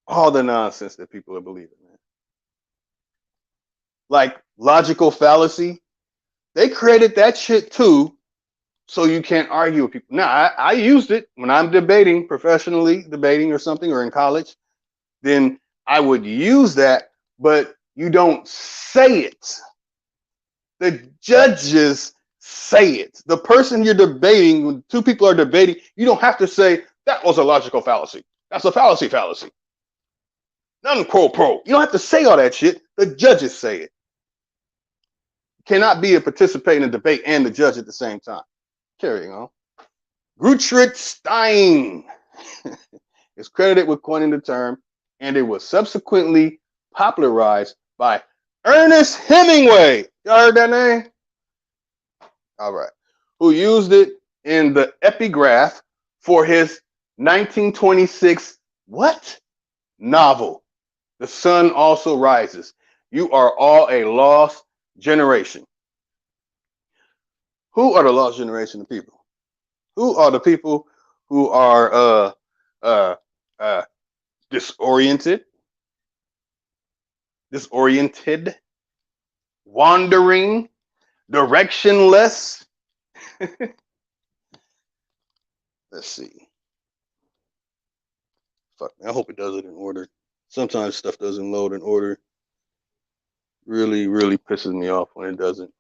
all the nonsense that people are believing, man. Like logical fallacy, they created that shit too, so you can't argue with people. Now, I used it when I'm debating, professionally debating or something, or in college. Then I would use that, but you don't say it. The judges say it. The person you're debating, when two people are debating, you don't have to say, that was a logical fallacy. That's a fallacy. None pro. You don't have to say all that shit. The judges say it. You cannot be a participant in a debate and the judge at the same time. Carrying on. Gertrude Stein is credited with coining the term, and it was subsequently popularized by Ernest Hemingway. Y'all heard that name? All right. Who used it in the epigraph for his 1926 what? Novel. The sun also rises. You are all a lost generation. Who are the lost generation of people? Who are the people who are disoriented, wandering, directionless? Let's see. Fuck, I hope it does it in order. Sometimes stuff doesn't load in order. Really, really pisses me off when it doesn't.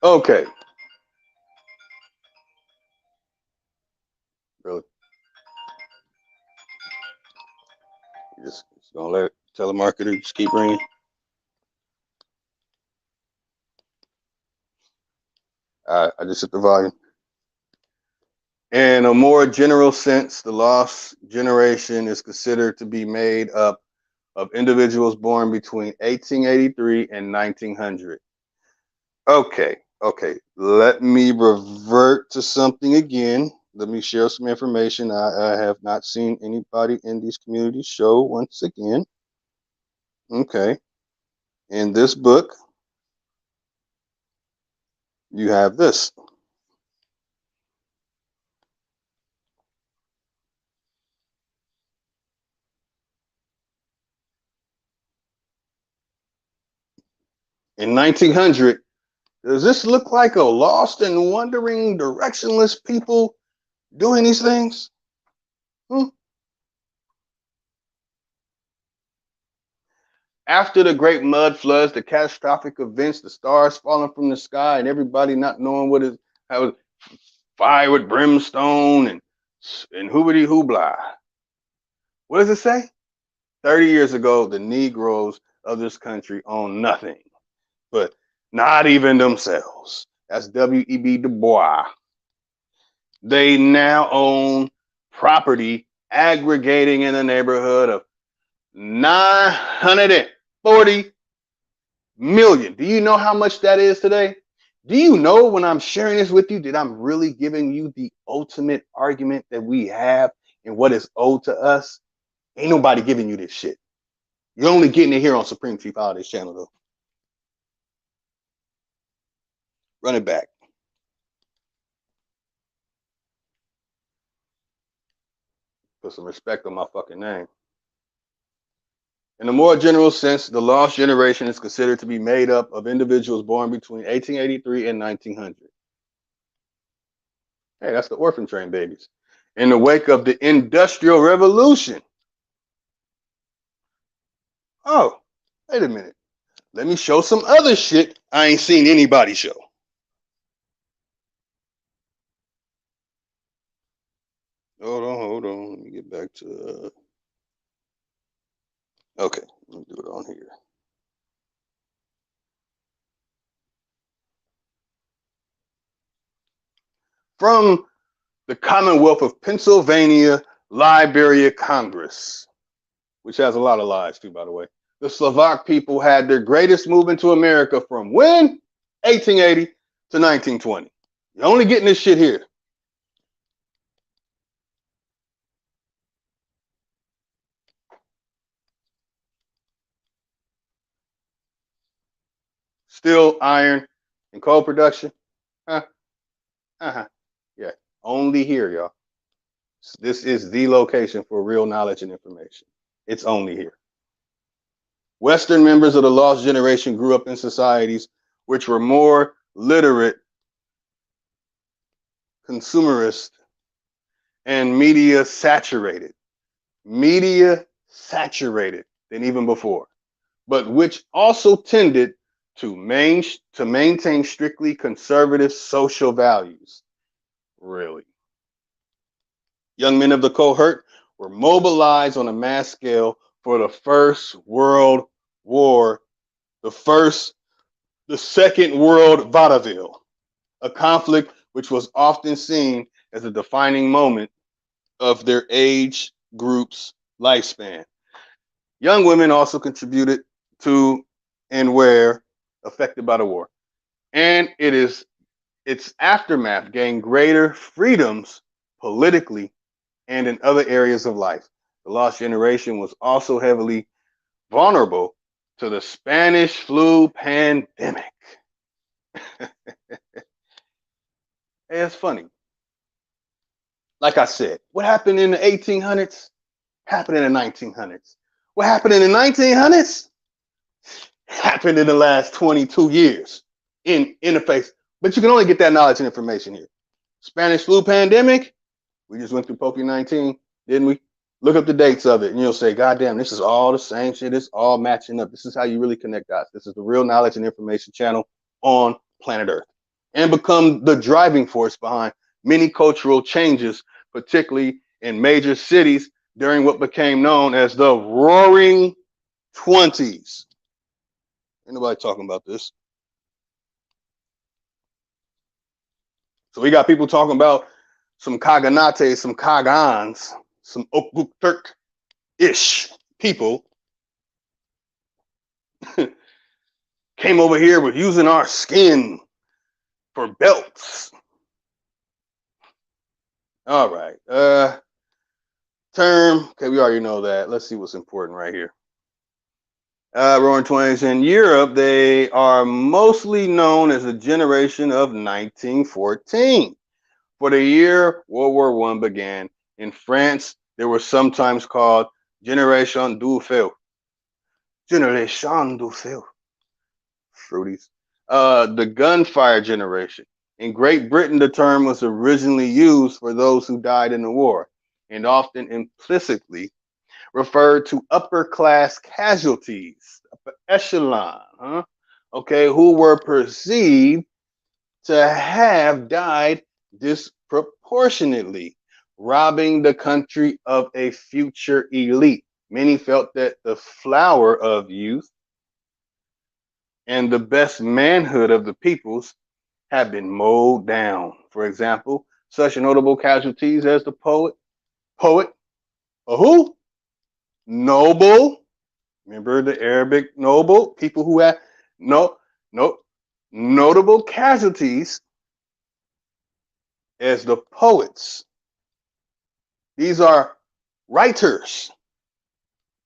Okay. Really. Just gonna let telemarketer just keep ringing. I just hit the volume. In a more general sense, the lost generation is considered to be made up of individuals born between 1883 and 1900. Okay, let me revert to something again. Let me share some information I have not seen anybody in these communities show once again. Okay, in this book, you have this. In 1900, does this look like a lost and wandering, directionless people doing these things? After the great mud floods, the catastrophic events, the stars falling from the sky, and everybody not knowing what is how fire with brimstone and hoobity hoobla. What does it say? 30 years ago, the Negroes of this country owned nothing, but not even themselves. That's W.E.B. Du Bois. They now own property aggregating in the neighborhood of 940 million. Do you know how much that is today? Do you know when I'm sharing this with you that I'm really giving you the ultimate argument that we have and what is owed to us? Ain't nobody giving you this shit. You're only getting it here on Supreme Chief Holidays channel, though. Run it back. Put some respect on my fucking name. In a more general sense, the lost generation is considered to be made up of individuals born between 1883 and 1900. Hey, that's the orphan train babies. In the wake of the Industrial Revolution. Oh, wait a minute. Let me show some other shit I ain't seen anybody show. Hold on. Let me get back to. Okay, let me do it on here. From the Commonwealth of Pennsylvania Library of Congress, which has a lot of lies too, by the way. The Slovak people had their greatest movement to America from when? 1880 to 1920. You're only getting this shit here. Steel, iron, and coal production. Yeah, only here, y'all. This is the location for real knowledge and information. It's only here. Western members of the lost generation grew up in societies which were more literate, consumerist, and media saturated than even before, but which also tended to maintain strictly conservative social values. Really. Young men of the cohort were mobilized on a mass scale for the First World War, the Second World Vaudeville, a conflict which was often seen as a defining moment of their age group's lifespan. Young women also contributed to and were affected by the war. And its aftermath gained greater freedoms politically and in other areas of life. The lost generation was also heavily vulnerable to the Spanish flu pandemic. It's funny. Like I said, what happened in the 1800s happened in the 1900s. What happened in the 1900s happened in the last 22 years in the face. But you can only get that knowledge and information here. Spanish flu pandemic, we just went through Poke 19, didn't we? Look up the dates of it and you'll say, God damn, this is all the same shit. It's all matching up. This is how you really connect dots. This is the real knowledge and information channel on planet Earth, and become the driving force behind many cultural changes, particularly in major cities during what became known as the Roaring 20s. Ain't nobody talking about this. So we got people talking about some Kaganates, some Kagans, some Okbuk Turk-ish people came over here with using our skin for belts. All right. Term. Okay, we already know that. Let's see what's important right here. Roaring 20s. In Europe, they are mostly known as the generation of 1914. For the year World War I began, in France, they were sometimes called Generation du Feu. Generation du Feu. Fruities. The gunfire generation. In Great Britain, the term was originally used for those who died in the war, and often implicitly referred to upper class casualties, upper echelon, okay, who were perceived to have died disproportionately, robbing the country of a future elite. Many felt that the flower of youth and the best manhood of the peoples had been mowed down. For example, such notable casualties as the poet, who? Noble. Remember the Arabic noble? People who had notable casualties as the poets. These are writers,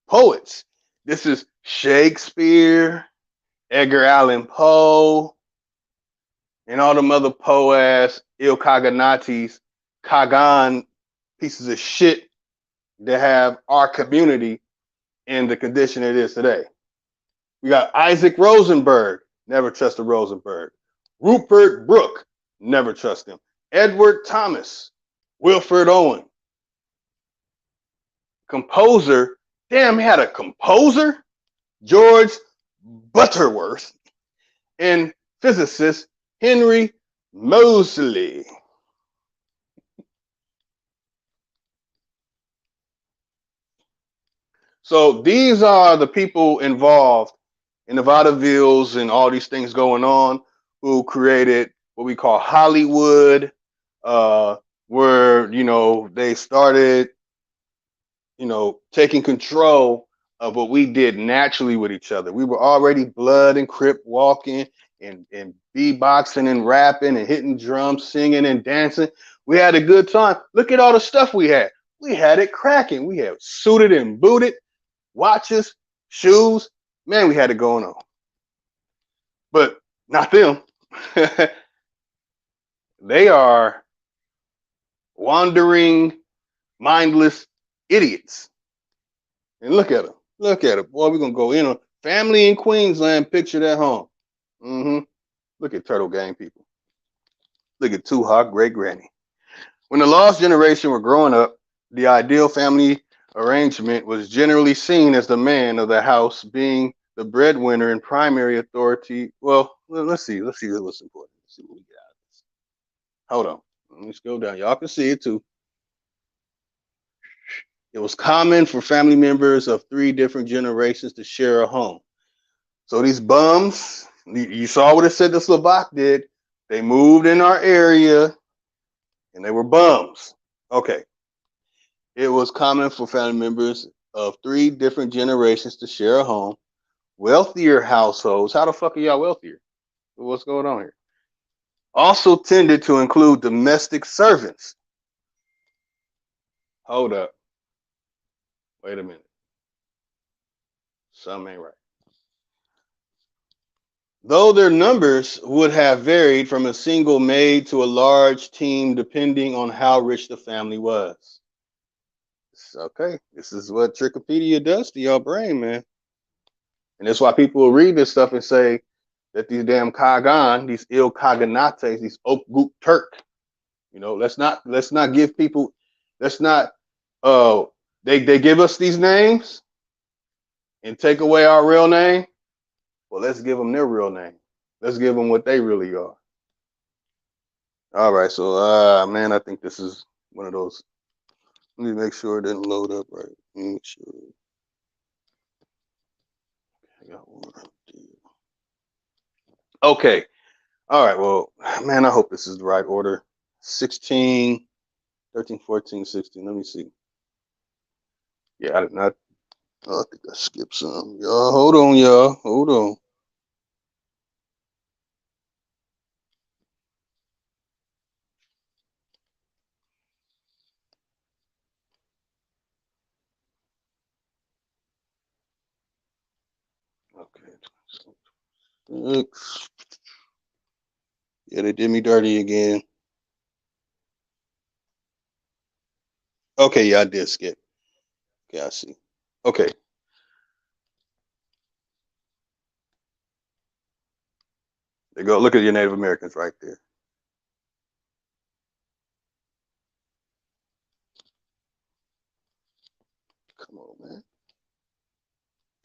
poets. This is Shakespeare, Edgar Allan Poe, and all them other po-ass Il Kaganatis, Kagan pieces of shit that have our community in the condition it is today. We got Isaac Rosenberg, never trust a Rosenberg. Rupert Brooke, never trust him. Edward Thomas, Wilfred Owen. Composer, damn, he had a composer, George Butterworth, and physicist Henry Moseley. So these are the people involved in the vaudevilles and all these things going on who created what we call Hollywood, where, you know, they started, you know, taking control of what we did naturally with each other. We were already blood and crip walking and beatboxing and rapping and hitting drums, singing and dancing. We had a good time. Look at all the stuff we had. We had it cracking. We had suited and booted, watches, shoes. Man, we had it going on. But not them. They are wandering, mindless idiots. And look at them. Look at it. Boy, we're going to go in on family in Queensland. Picture that home. Look at Turtle Gang people. Look at Two Hawk Great Granny. When the lost generation were growing up, the ideal family arrangement was generally seen as the man of the house being the breadwinner and primary authority. Well, let's see what's important. Let's see what we get out of this. Hold on. Let's go down. Y'all can see it too. It was common for family members of 3 different generations to share a home. So these bums, you saw what it said the Slovak did. They moved in our area and they were bums. Okay. It was common for family members of 3 different generations to share a home. Wealthier households, how the fuck are y'all wealthier? What's going on here? Also tended to include domestic servants. Hold up. Wait a minute. Something ain't right. Though their numbers would have varied from a single maid to a large team depending on how rich the family was. Okay, this is what Trickopedia does to your brain, man. And that's why people will read this stuff and say that these damn Kagan, these ill Kaganates, these Okguk Turk, you know, let's not give people, let's not, they give us these names and take away our real name. Well, let's give them their real name. Let's give them what they really are. All right, so man, I think this is one of those. Let me make sure it didn't load up right. Let me make sure. I got one right there. Okay. All right. Well, man, I hope this is the right order. 16, 13, 14, 16. Let me see. Yeah, I did not. Oh, I think I skipped some. Y'all, hold on, y'all. Hold on. Okay. Six. Yeah, they did me dirty again. Okay, yeah, I did skip. Okay, I see. Okay. There you go. Look at your Native Americans right there. Come on, man.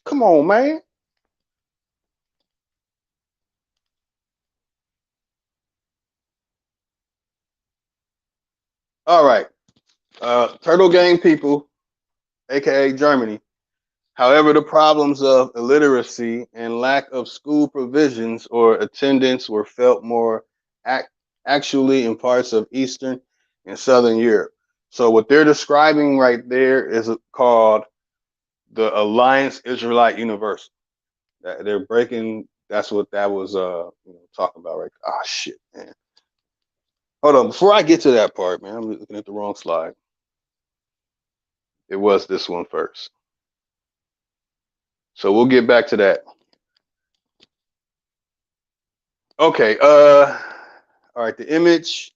Come on, man. All right. Turtle Gang people, aka Germany. However, the problems of illiteracy and lack of school provisions or attendance were felt more ac- actually in parts of Eastern and Southern Europe. So what they're describing right there is called the Alliance Israelite Universal. They're breaking. That's what that was. Talking about right. Ah, shit, man. Hold on. Before I get to that part, man, I'm looking at the wrong slide. It was this one first. So we'll get back to that. Okay. All right. The image.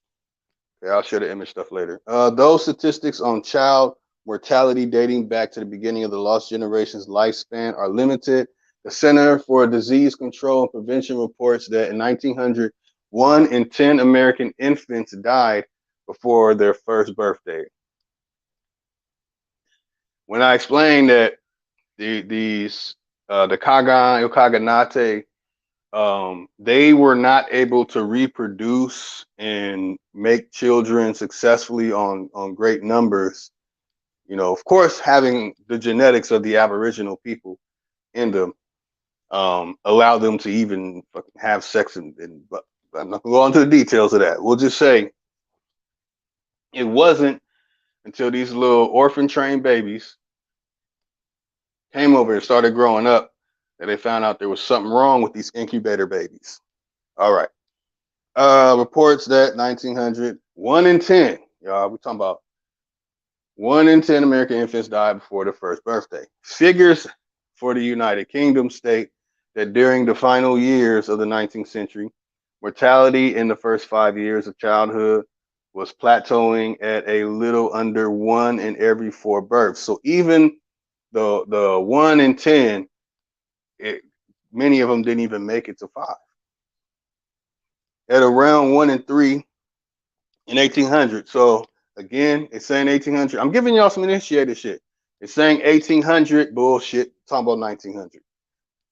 Okay, I'll share the image stuff later. Those statistics on child mortality dating back to the beginning of the lost generation's lifespan are limited. The Center for Disease Control and Prevention reports that in 1900, 1 in 10 American infants died before their first birthday. When I explained that the Kagan Kaganate, they were not able to reproduce and make children successfully on great numbers. Of course, having the genetics of the Aboriginal people in them allow them to even have sex, but I'm not gonna go into the details of that. We'll just say it wasn't until these little orphan trained babies came over and started growing up that they found out there was something wrong with these incubator babies. All right. Reports that 1900, 1 in 10, y'all, we're talking about 1 in 10 American infants died before their first birthday. Figures for the United Kingdom state that during the final years of the 19th century, mortality in the first 5 years of childhood was plateauing at a little under 1 in every 4 births. So even the 1 in 10, many of them didn't even make it to 5. At around 1 in 3 in 1800. So again, it's saying 1800. I'm giving y'all some initiated shit. It's saying 1800 bullshit. Talking about 1900.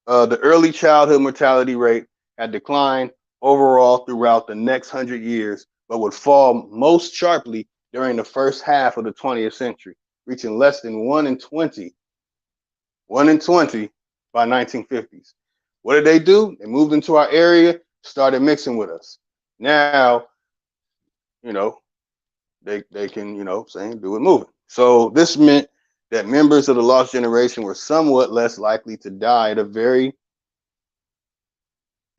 The early childhood mortality rate had declined overall throughout the next 100 years, but would fall most sharply during the first half of the 20th century, reaching less than 1 in 20. 1 in 20 by 1950s. What did they do? They moved into our area, started mixing with us. Now, you know, they can, saying do it moving. So this meant that members of the lost generation were somewhat less likely to die at a very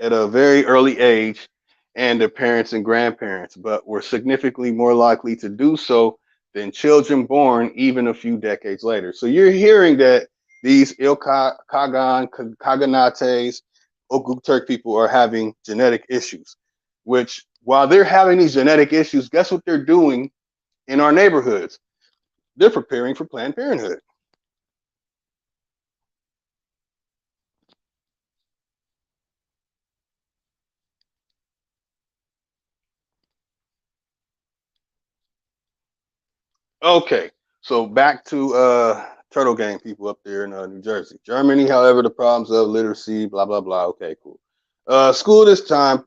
early age and their parents and grandparents, but were significantly more likely to do so than children born even a few decades later. So you're hearing that these Kaganates, Oghuz Turk people are having genetic issues, which while they're having these genetic issues, guess what they're doing in our neighborhoods? They're preparing for Planned Parenthood. Okay, so back to Turtle Gang people up there in New Jersey. Germany, however, the problems of literacy, blah, blah, blah. Okay, cool. School this time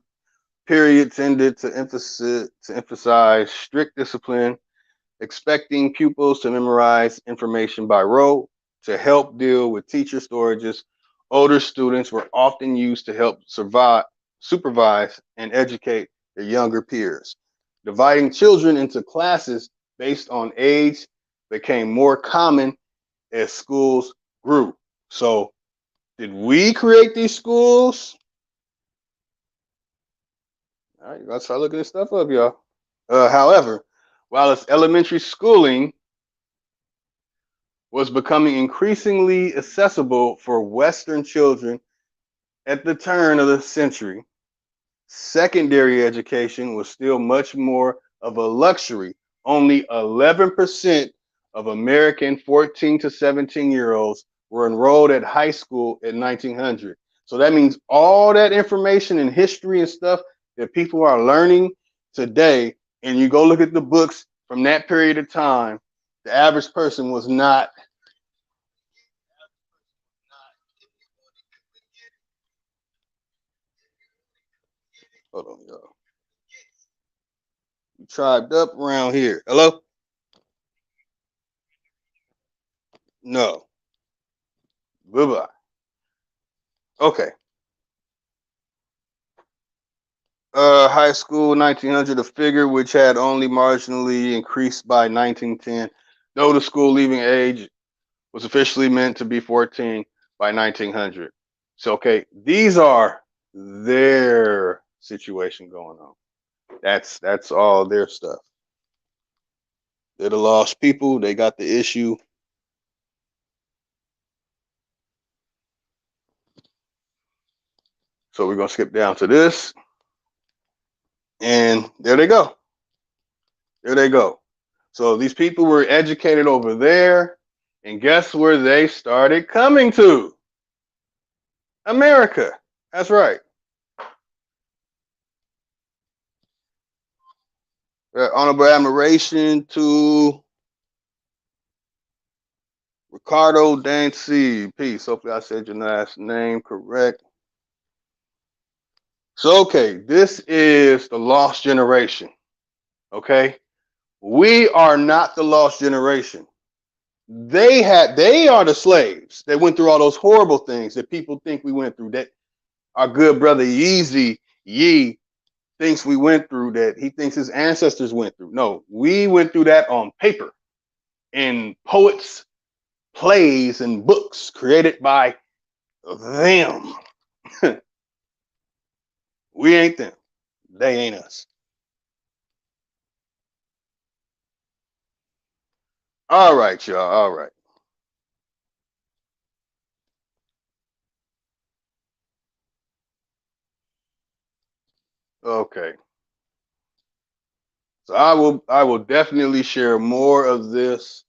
period tended to emphasize strict discipline, expecting pupils to memorize information by rote to help deal with teacher storages. Older students were often used to help supervise and educate their younger peers. Dividing children into classes based on age became more common as schools grew. So, did we create these schools? All right, let's start looking this stuff up, y'all. However, while its elementary schooling was becoming increasingly accessible for Western children at the turn of the century, secondary education was still much more of a luxury. Only 11% of American 14 to 17-year-olds were enrolled at high school at 1900. So that means all that information and history and stuff that people are learning today, and you go look at the books from that period of time, the average person was not. Hold on, y'all. You tribed up around here. Hello? No. Goodbye. Okay. High school 1900, a figure which had only marginally increased by 1910, though the school leaving age was officially meant to be 14 by 1900. So, okay, these are their situation going on. That's all their stuff. They're the lost people. They got the issue. So we're gonna skip down to this, and there they go. There they go. So these people were educated over there, and guess where they started coming to? America. That's right. Honorable admiration to Ricardo Dancy. Peace. Hopefully I said your last name correct. So, okay, this is the lost generation. Okay? We are not the lost generation. They are the slaves that went through all those horrible things that people think we went through, that our good brother Yeezy Yee thinks we went through, that he thinks his ancestors went through. No, we went through that on paper in poets, plays, and books created by them. We ain't them. They ain't us. All right, y'all. All right. Okay. So I will definitely share more of this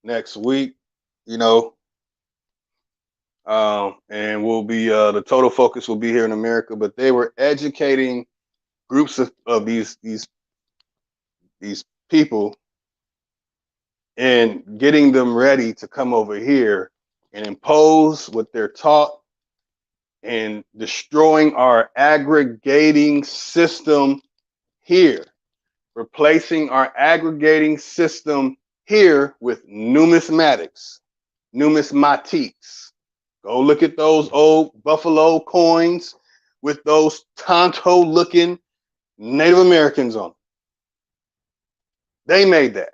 next week, you know. And we'll be the total focus will be here in America, but they were educating groups of these people and getting them ready to come over here and impose what they're taught and destroying our aggregating system here, replacing our aggregating system here with numismatics. Go look at those old buffalo coins with those Tonto looking Native Americans on them. They made that.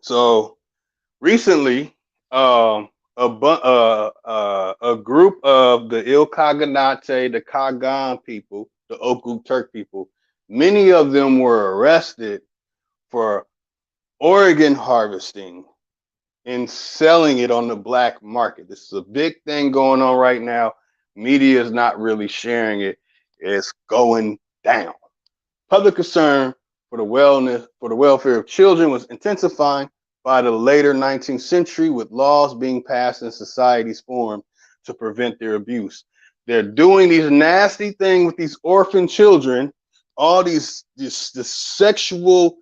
So recently, a group of the Ilkaghanate, the Kagan people, the Oku Turk people, many of them were arrested for organ harvesting and selling it on the black market. This is a big thing going on right now. Media is not really sharing it. It's going down. Public concern for the welfare of children was intensifying by the later 19th century, with laws being passed and societies formed to prevent their abuse. They're doing these nasty things with these orphan children, all this sexual,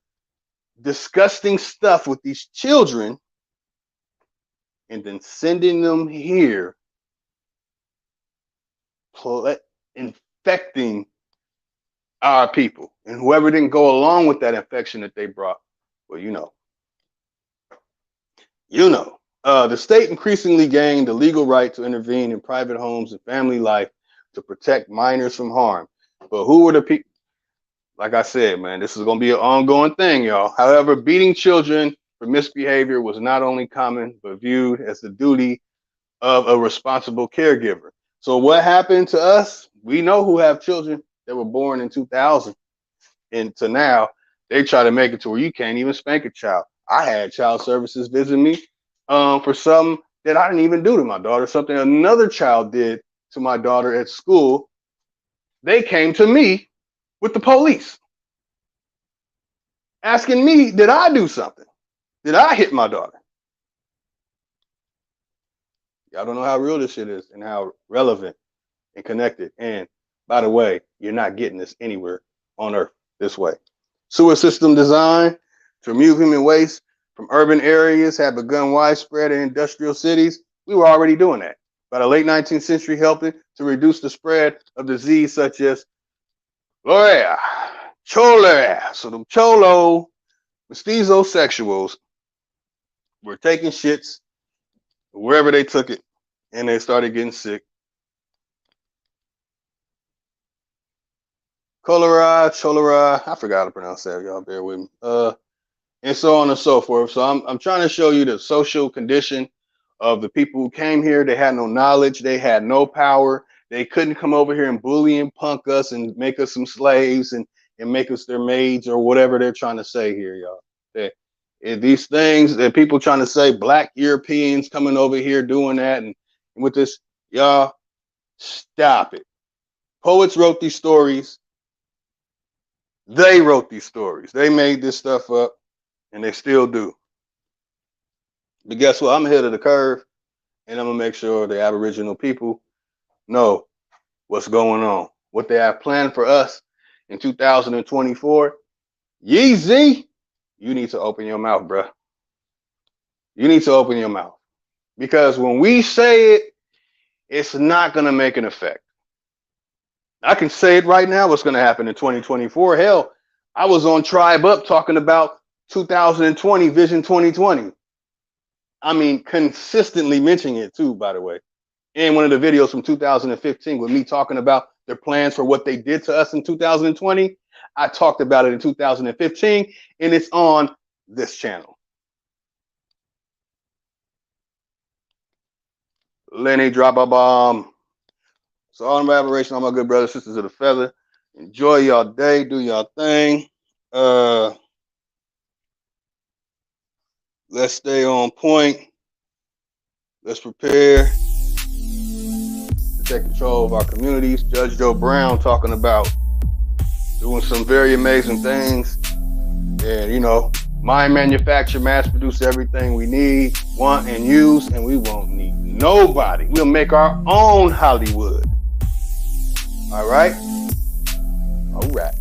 disgusting stuff with these children, and then sending them here, infecting our people. And whoever didn't go along with that infection that they brought, well, the state increasingly gained the legal right to intervene in private homes and family life to protect minors from harm. But who were the people? Like I said, man, this is going to be an ongoing thing, y'all. However, beating children for misbehavior was not only common, but viewed as the duty of a responsible caregiver. So what happened to us? We know who have children that were born in 2000 and to now. They try to make it to where you can't even spank a child. I had child services visit me for something that I didn't even do to my daughter, something another child did to my daughter at school. They came to me with the police asking me, did I do something? Did I hit my daughter? Y'all don't know how real this shit is and how relevant and connected. And by the way, you're not getting this anywhere on earth this way. Sewer system design to remove human waste from urban areas have begun widespread in industrial cities. We were already doing that. By the late 19th century, helping to reduce the spread of disease such as Doré, cholera. So the cholo, mestizosexuals were taking shits wherever they took it, and they started getting sick. Cholera, I forgot how to pronounce that, y'all bear with me. And so on and so forth. So I'm trying to show you the social condition of the people who came here. They had no knowledge, they had no power. They couldn't come over here and bully and punk us and make us some slaves and make us their maids or whatever they're trying to say here, y'all. These things that people trying to say, black Europeans coming over here doing that and with this, y'all, stop it. Poets wrote these stories. They wrote these stories. They made this stuff up, and they still do. But guess what? I'm ahead of the curve, and I'm going to make sure the Aboriginal people know what's going on, what they have planned for us in 2024. Yeezy, you need to open your mouth, bruh. You need to open your mouth. Because when we say it, it's not going to make an effect. I can say it right now what's going to happen in 2024. Hell, I was on Tribe Up talking about 2020, Vision 2020. I mean, consistently mentioning it too, by the way. And one of the videos from 2015 with me talking about their plans for what they did to us in 2020. I talked about it in 2015, and it's on this channel. Lenny, drop a bomb. So all my aberration, all my good brothers, sisters of the feather. Enjoy y'all day, do y'all thing. Let's stay on point. Let's prepare to take control of our communities. Judge Joe Brown talking about doing some very amazing things. And, you know, mind manufacture, mass produce everything we need, want, and use, and we won't need nobody. We'll make our own Hollywood. All right? All right.